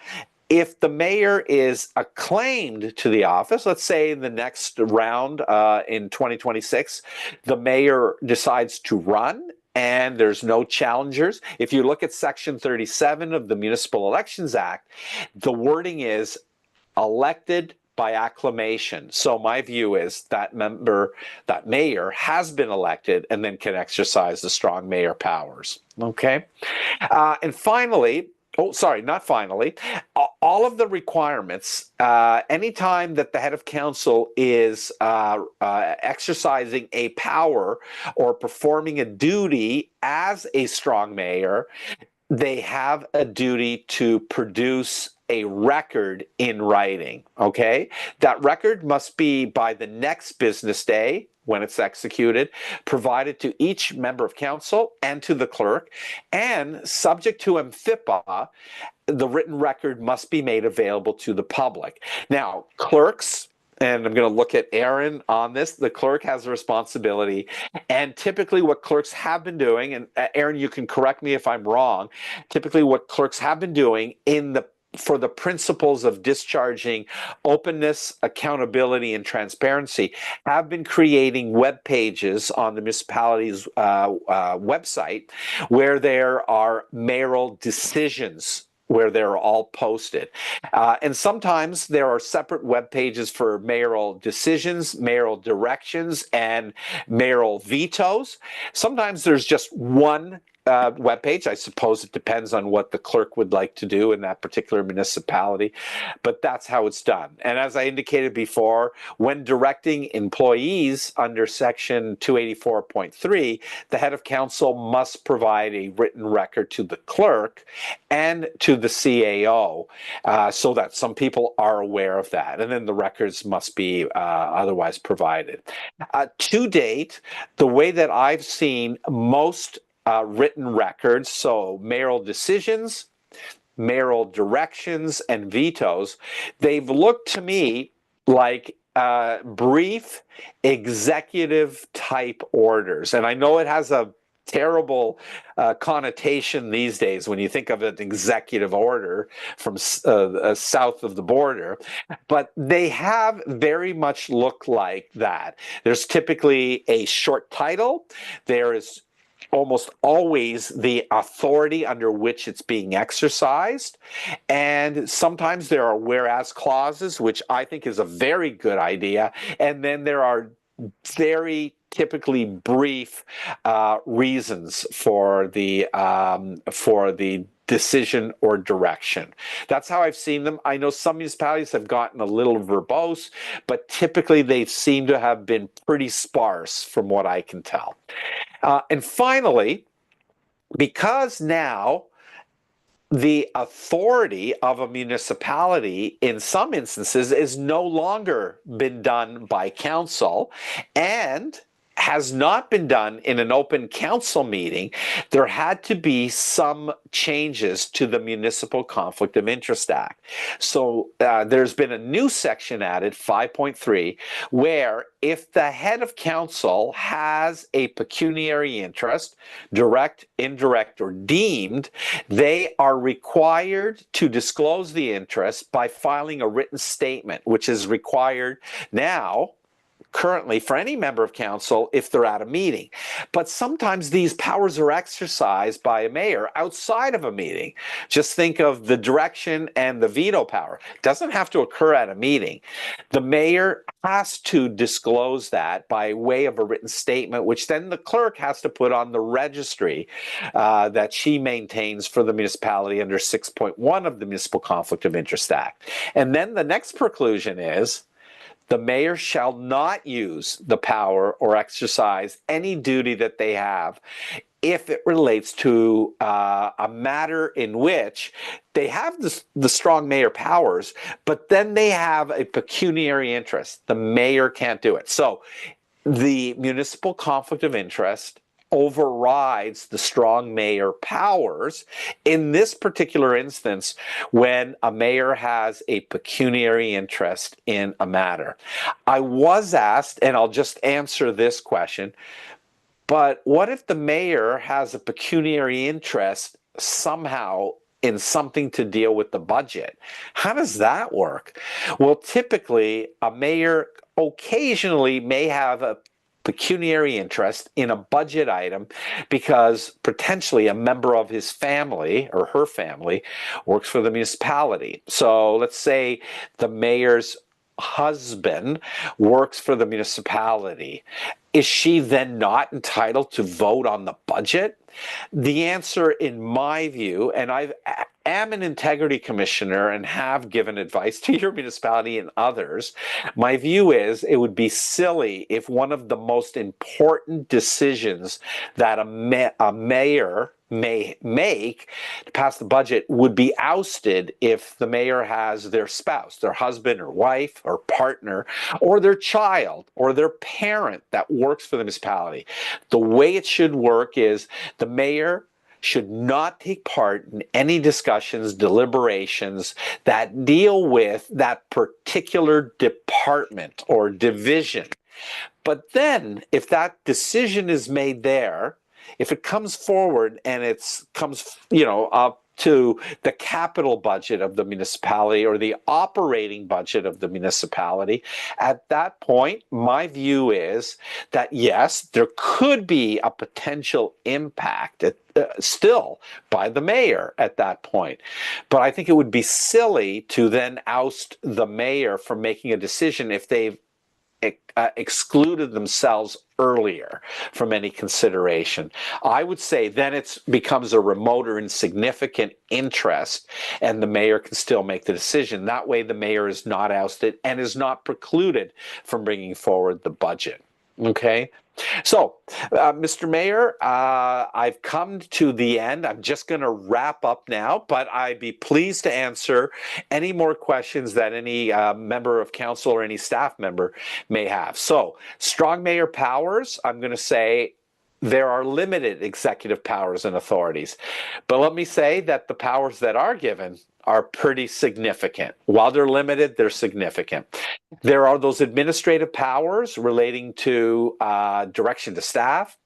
if the mayor is acclaimed to the office, let's say in the next round in 2026, the mayor decides to run and there's no challengers. If you look at Section 37 of the Municipal Elections Act, the wording is elected by acclamation. So my view is that mayor has been elected and then can exercise the strong mayor powers. Okay. And finally, not finally. All of the requirements, anytime that the head of council is exercising a power or performing a duty as a strong mayor, they have a duty to produce a record in writing, okay? That record must be by the next business day when it's executed, provided to each member of council and to the clerk, and subject to MFIPA, the written record must be made available to the public. Now, clerks, and I'm going to look at Aaron on this, the clerk has a responsibility, and typically what clerks have been doing, and Aaron, you can correct me if I'm wrong, typically what clerks have been doing for the principles of discharging openness, accountability, and transparency, have been creating web pages on the municipality's website where there are mayoral decisions where they're all posted. And sometimes there are separate web pages for mayoral decisions, mayoral directions, and mayoral vetoes. Sometimes there's just one webpage. I suppose it depends on what the clerk would like to do in that particular municipality, but that's how it's done. And as I indicated before, when directing employees under section 284.3, the head of council must provide a written record to the clerk and to the CAO, so that some people are aware of that. And then the records must be otherwise provided. To date, the way that I've seen most written records, so mayoral decisions, mayoral directions, and vetoes, they've looked to me like brief executive type orders. And I know it has a terrible connotation these days when you think of an executive order from south of the border, but they have very much looked like that. There's typically a short title. There is almost always the authority under which it's being exercised. And sometimes there are whereas clauses, which I think is a very good idea. And then there are very typically brief reasons for the decision or direction. That's how I've seen them. I know some municipalities have gotten a little verbose, but typically they seem to have been pretty sparse from what I can tell. And finally, because now the authority of a municipality in some instances is no longer been done by council and has not been done in an open council meeting, there had to be some changes to the Municipal Conflict of Interest Act. So there's been a new section added, 5.3, where if the head of council has a pecuniary interest, direct, indirect, or deemed, they are required to disclose the interest by filing a written statement, which is required now currently for any member of council if they're at a meeting. But sometimes these powers are exercised by a mayor outside of a meeting. Just think of the direction and the veto power. It doesn't have to occur at a meeting. The mayor has to disclose that by way of a written statement, which then the clerk has to put on the registry that she maintains for the municipality under 6.1 of the Municipal Conflict of Interest Act. And then the next preclusion is the mayor shall not use the power or exercise any duty that they have if it relates to a matter in which they have the strong mayor powers, but then they have a pecuniary interest. The mayor can't do it. So the municipal conflict of interest overrides the strong mayor powers in this particular instance when a mayor has a pecuniary interest in a matter. I was asked, and I'll just answer this question, but what if the mayor has a pecuniary interest somehow in something to deal with the budget? How does that work? Well, typically a mayor occasionally may have a pecuniary interest in a budget item because potentially a member of his family or her family works for the municipality. So let's say the mayor's husband works for the municipality. Is she then not entitled to vote on the budget? The answer, in my view, and I am an integrity commissioner and have given advice to your municipality and others, my view is it would be silly if one of the most important decisions that a mayor may make to pass the budget would be ousted if the mayor has their spouse, their husband or wife or partner, or their child or their parent that works for the municipality. The way it should work is the mayor should not take part in any discussions, deliberations that deal with that particular department or division. But then if that decision is made there, if it comes forward and it comes, up to the capital budget of the municipality or the operating budget of the municipality, at that point, my view is that yes, there could be a potential impact still by the mayor at that point. But I think it would be silly to then oust the mayor from making a decision if they've excluded themselves earlier from any consideration. I would say then it becomes a remote or insignificant interest, and the mayor can still make the decision. That way the mayor is not ousted and is not precluded from bringing forward the budget. Okay, so Mr. Mayor, I've come to the end. I'm just going to wrap up now, but I'd be pleased to answer any more questions that any member of council or any staff member may have. So, strong mayor powers, I'm going to say there are limited executive powers and authorities. But let me say that the powers that are given are pretty significant. While they're limited, they're significant. There are those administrative powers relating to direction to staff,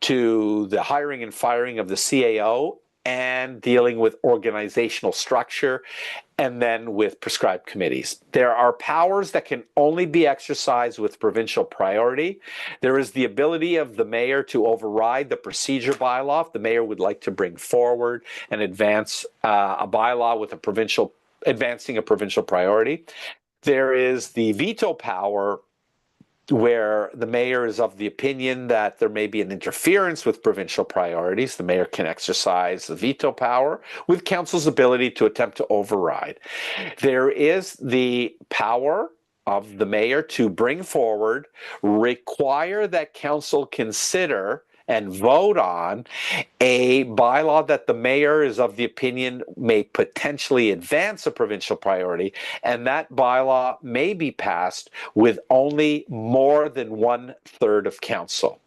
to the hiring and firing of the CAO, and dealing with organizational structure, and then with prescribed committees. There are powers that can only be exercised with provincial priority. There is the ability of the mayor to override the procedure bylaw if the mayor would like to bring forward and advance a bylaw with advancing a provincial priority. There is the veto power, where the mayor is of the opinion that there may be an interference with provincial priorities. The mayor can exercise the veto power with council's ability to attempt to override. There is the power of the mayor to bring forward, require that council consider and vote on a bylaw that the mayor is of the opinion may potentially advance a provincial priority, and that bylaw may be passed with only more than 1/3 of council.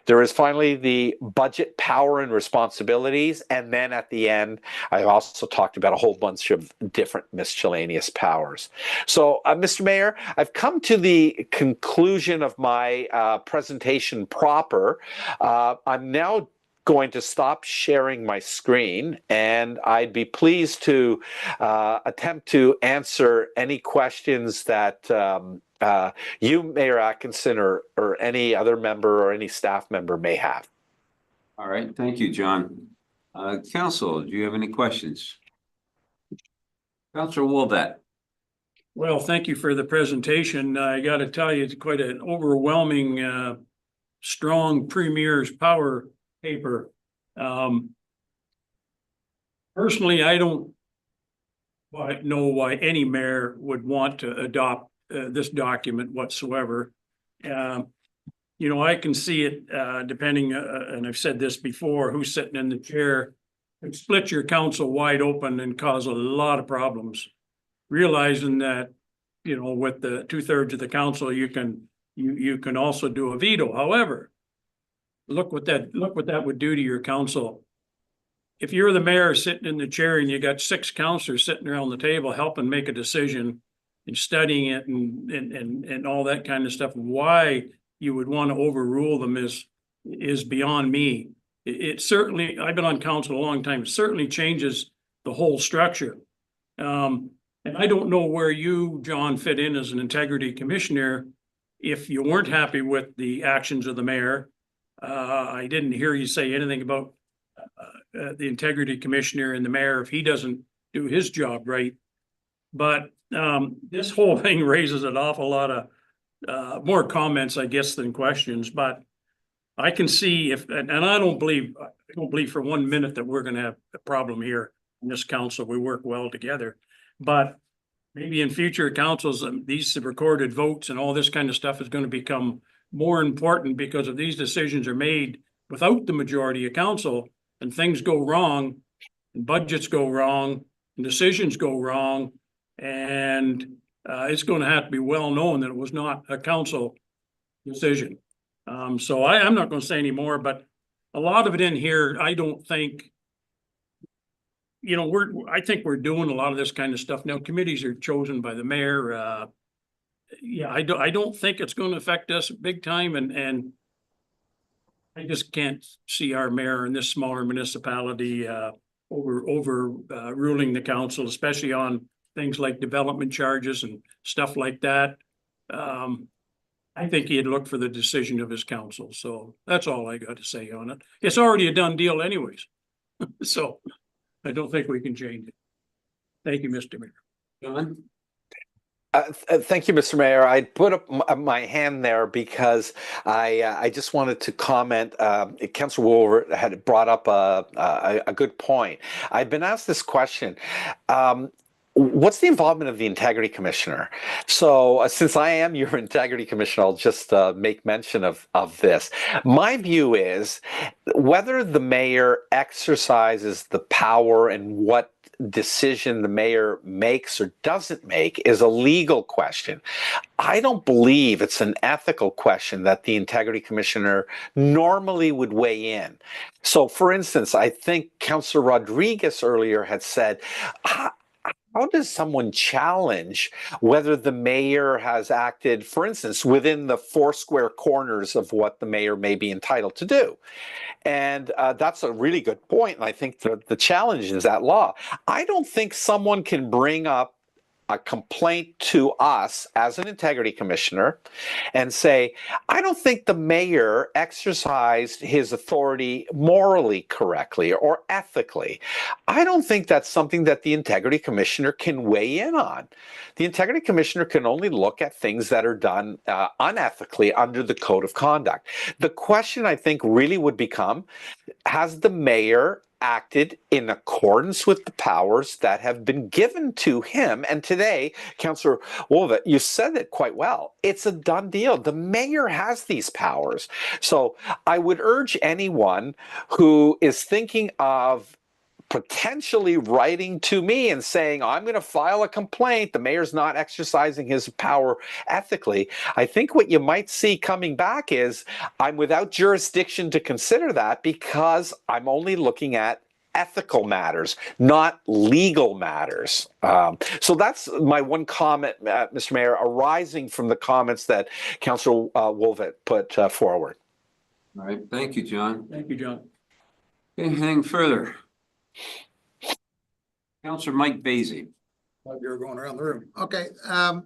There is finally the budget power and responsibilities, and then at the end, I also talked about a whole bunch of different miscellaneous powers. So, Mr. Mayor, I've come to the conclusion of my presentation proper. I'm now going to stop sharing my screen, and I'd be pleased to attempt to answer any questions that you, Mayor Atkinson, or any other member or any staff member may have. All right, thank you, John. Council, do you have any questions? Councilor Woldat. Well, thank you for the presentation. I got to tell you, it's quite an overwhelming, strong premier's power paper. Personally, I don't know why any mayor would want to adopt this document whatsoever. You know, I can see it depending, and I've said this before, who's sitting in the chair, could split your council wide open and cause a lot of problems. Realizing that, you know, with the 2/3 of the council, you can also do a veto. However, look what that would do to your council. If you're the mayor sitting in the chair and you got 6 councilors sitting around the table helping make a decision and studying it and all that kind of stuff, why you would want to overrule them is beyond me. It certainly, I've been on council a long time, it certainly changes the whole structure. And I don't know where you, John, fit in as an integrity commissioner. If you weren't happy with the actions of the mayor, I didn't hear you say anything about the integrity commissioner and the mayor if he doesn't do his job right. But this whole thing raises an awful lot of more comments, I guess, than questions. But I can see and I don't believe for 1 minute that we're going to have a problem here in this council. We work well together. But maybe in future councils, these recorded votes and all this kind of stuff is going to become more important, because if these decisions are made without the majority of council and things go wrong and budgets go wrong and decisions go wrong, and it's going to have to be well known that it was not a council decision. So I'm not going to say any more, but a lot of it in here, I don't think, you know, I think we're doing a lot of this kind of stuff now. Committees are chosen by the mayor. Yeah, I don't think it's going to affect us big time, and I just can't see our mayor in this smaller municipality ruling the council, especially on things like development charges and stuff like that. I think he'd look for the decision of his council. So that's all I got to say on it. It's already a done deal anyways. So I don't think we can change it. Thank you, Mr. Mayor. John? Thank you, Mr. Mayor. I put up my hand there because I just wanted to comment. Councilor Woolver had brought up a good point. I've been asked this question. What's the involvement of the Integrity Commissioner? So, since I am your Integrity Commissioner, I'll just make mention of this. My view is whether the mayor exercises the power and what decision the mayor makes or doesn't make is a legal question. I don't believe it's an ethical question that the Integrity Commissioner normally would weigh in. So, for instance, I think Councillor Rodriguez earlier had said, how does someone challenge whether the mayor has acted, for instance, within the 4 square corners of what the mayor may be entitled to do? And that's a really good point. And I think the challenge is that law. I don't think someone can bring up a complaint to us as an integrity commissioner and say, I don't think the mayor exercised his authority morally correctly or ethically. I don't think that's something that the integrity commissioner can weigh in on. The integrity commissioner can only look at things that are done unethically under the code of conduct. The question, I think, really would become, has the mayor acted in accordance with the powers that have been given to him? And today, Councillor Wolva, you said it quite well. It's a done deal. The mayor has these powers. So I would urge anyone who is thinking of potentially writing to me and saying, I'm going to file a complaint, the mayor's not exercising his power ethically. I think what you might see coming back is, I'm without jurisdiction to consider that because I'm only looking at ethical matters, not legal matters. So that's my one comment, Mr. Mayor, arising from the comments that Councillor Wolvet put forward. All right, thank you, John. Thank you, John. Anything further? Councillor Mike Basie. While you're going around the room. Okay, I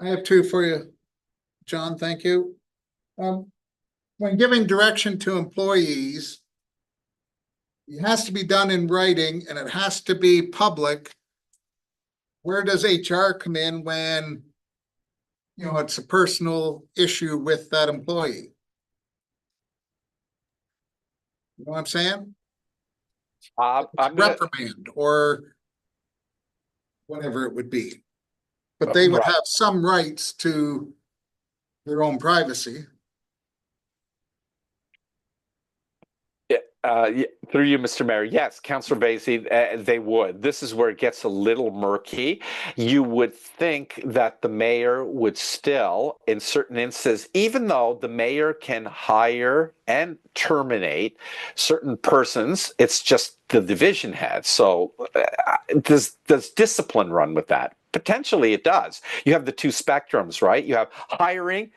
have 2 for you, John, thank you. When giving direction to employees, it has to be done in writing and it has to be public. Where does HR come in when, you know, it's a personal issue with that employee? You know what I'm saying? Reprimand or whatever it would be. But they would have some rights to their own privacy. Through you, Mr. Mayor, yes, Councillor Basie, they would. This is where it gets a little murky. You would think that the mayor would still, in certain instances, even though the mayor can hire and terminate certain persons, it's just the division head. So does discipline run with that? Potentially it does. You have the 2 spectrums, right? You have hiring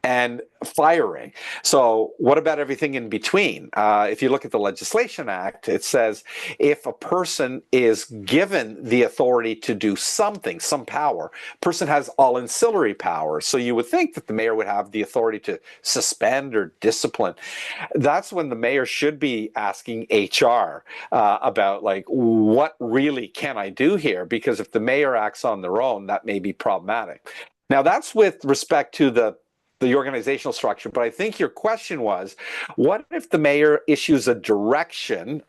and firing. So what about everything in between? If you look at the Legislation Act, it says if a person is given the authority to do something, some power, person has all ancillary powers. So you would think that the mayor would have the authority to suspend or discipline. That's when the mayor should be asking HR about, like, what really can I do here? Because if the mayor acts on their own, that may be problematic. Now that's with respect to the organizational structure, but I think your question was, what if the mayor issues a direction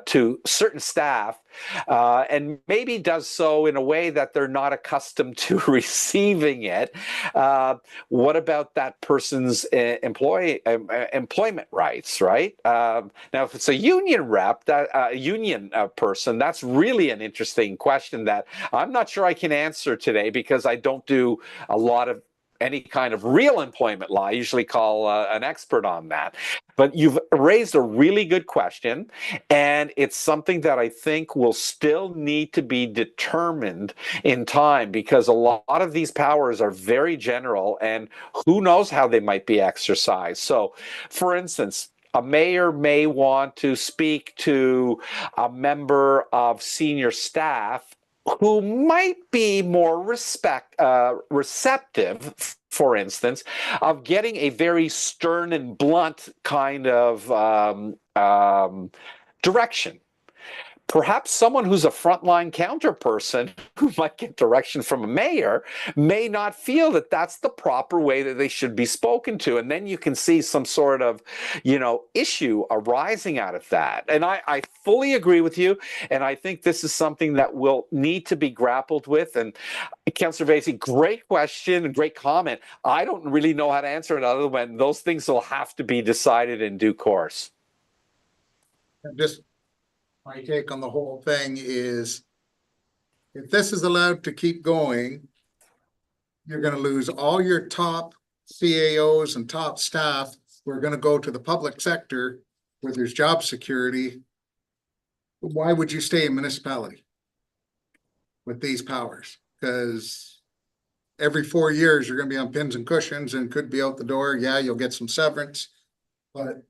to certain staff and maybe does so in a way that they're not accustomed to receiving it? What about that person's employment rights, right? Now, if it's a union rep, that union person, that's really an interesting question that I'm not sure I can answer today because I don't do a lot of any kind of real employment law. I usually call an expert on that. But you've raised a really good question, and it's something that I think will still need to be determined in time because a lot of these powers are very general, and who knows how they might be exercised. So, for instance, a mayor may want to speak to a member of senior staff who might be more receptive, for instance, of getting a very stern and blunt kind of direction. perhaps someone who's a frontline counter person who might get direction from a mayor may not feel that that's the proper way that they should be spoken to. And then you can see some sort of, issue arising out of that. And I fully agree with you. And I think this is something that will need to be grappled with. And Councillor Vasey, great question and great comment. I don't really know how to answer it other than those things will have to be decided in due course. Just my take on the whole thing is, if this is allowed to keep going, you're gonna lose all your top CAOs and top staff who are gonna go to the public sector where there's job security. Why would you stay in municipality with these powers? Because every 4 years, you're gonna be on pins and cushions and could be out the door. Yeah, you'll get some severance, but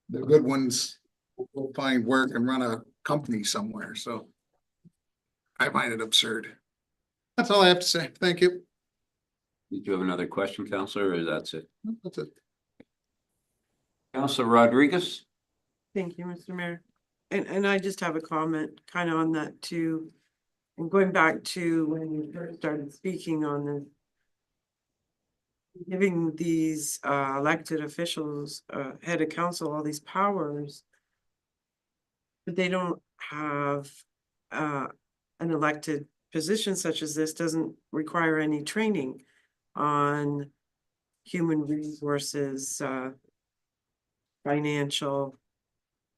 the good ones will find work and run a company somewhere, so I find it absurd. That's all I have to say. Thank you. Did you have another question, Counselor, or that's it? That's it. Counselor Rodriguez? Thank you, Mr. Mayor. And I just have a comment kind of on that too. And going back to when you first started speaking on the giving these elected officials, head of council, all these powers, but they don't have an elected position such as this doesn't require any training on human resources, financial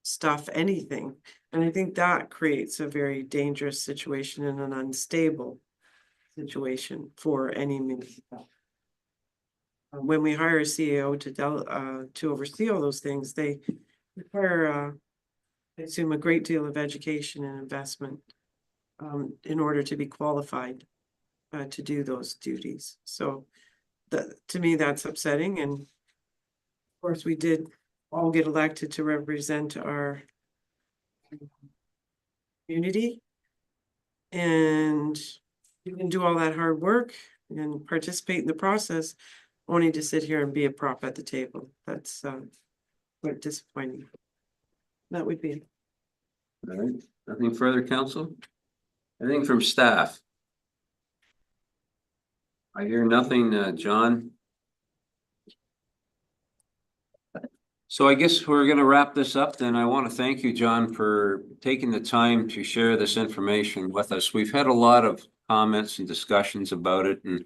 stuff, anything. And I think that creates a very dangerous situation and an unstable situation for any municipality. When we hire a CEO to oversee all those things, they require, I assume, a great deal of education and investment in order to be qualified to do those duties. So to me, that's upsetting. And of course, we did all get elected to represent our community. And you can do all that hard work and participate in the process only to sit here and be a prop at the table. That's quite disappointing. That would be it. All right, nothing further, council? Anything from staff? I hear nothing, John. So I guess we're gonna wrap this up then. I want to thank you, John, for taking the time to share this information with us. We've had a lot of comments and discussions about it, and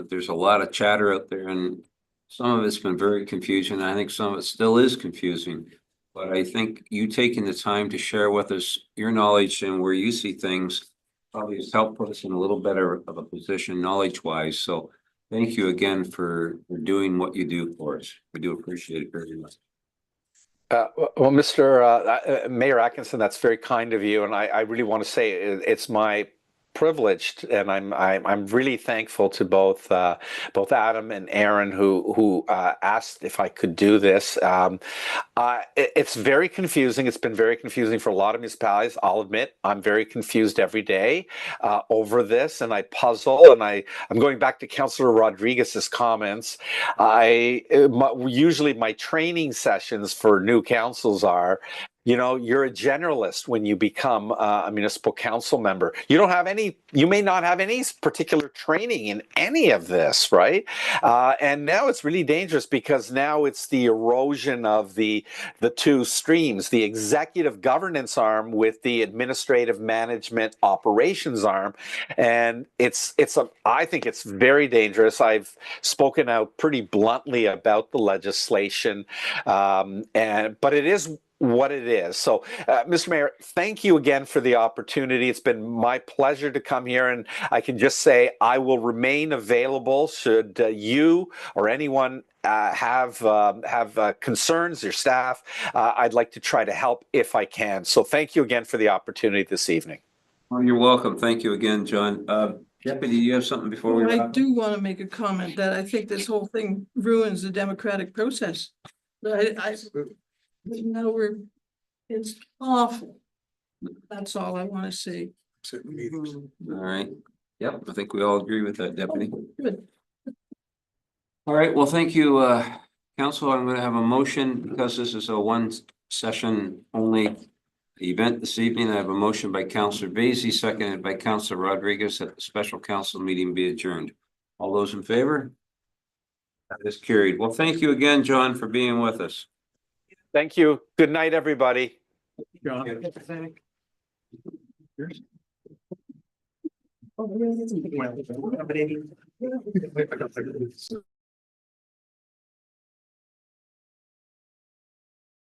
there's a lot of chatter out there, and some of it's been very confusing. I think some of it still is confusing. But I think you taking the time to share with us your knowledge and where you see things probably has helped put us in a little better of a position knowledge-wise. So thank you again for doing what you do for us. We do appreciate it very much. Well, Mr. Mayor Atkinson, that's very kind of you, and I really want to say it's my privileged, and I'm really thankful to both Adam and Aaron who asked if I could do this. It's very confusing. It's been very confusing for a lot of municipalities. I'll admit I'm very confused every day over this, and I puzzle. And I'm going back to Councillor Rodriguez's comments. Usually my training sessions for new councils are, you're a generalist when you become a municipal council member. You may not have any particular training in any of this, right? And now it's really dangerous because now it's the erosion of the two streams, the executive governance arm with the administrative management operations arm. And I think it's very dangerous. I've spoken out pretty bluntly about the legislation, but it is what it is. So, Mr. Mayor, thank you again for the opportunity. It's been my pleasure to come here, and I can just say I will remain available should you or anyone have concerns, your staff. I'd like to try to help if I can. So thank you again for the opportunity this evening. Well, you're welcome. Thank you again, John. Deputy, do you have something before we wrap I up? do want to make a comment that I think this whole thing ruins the democratic process. It's awful. That's all I want to say. All right. Yep, I think we all agree with that, Deputy. Good. All right, well, thank you, Council. I'm going to have a motion because this is a one session only event this evening. I have a motion by Counselor Basie, seconded by Counselor Rodriguez, that the special council meeting be adjourned. All those in favor? That is carried. Well, thank you again, John, for being with us. Thank you. Good night, everybody. John. Oh, really?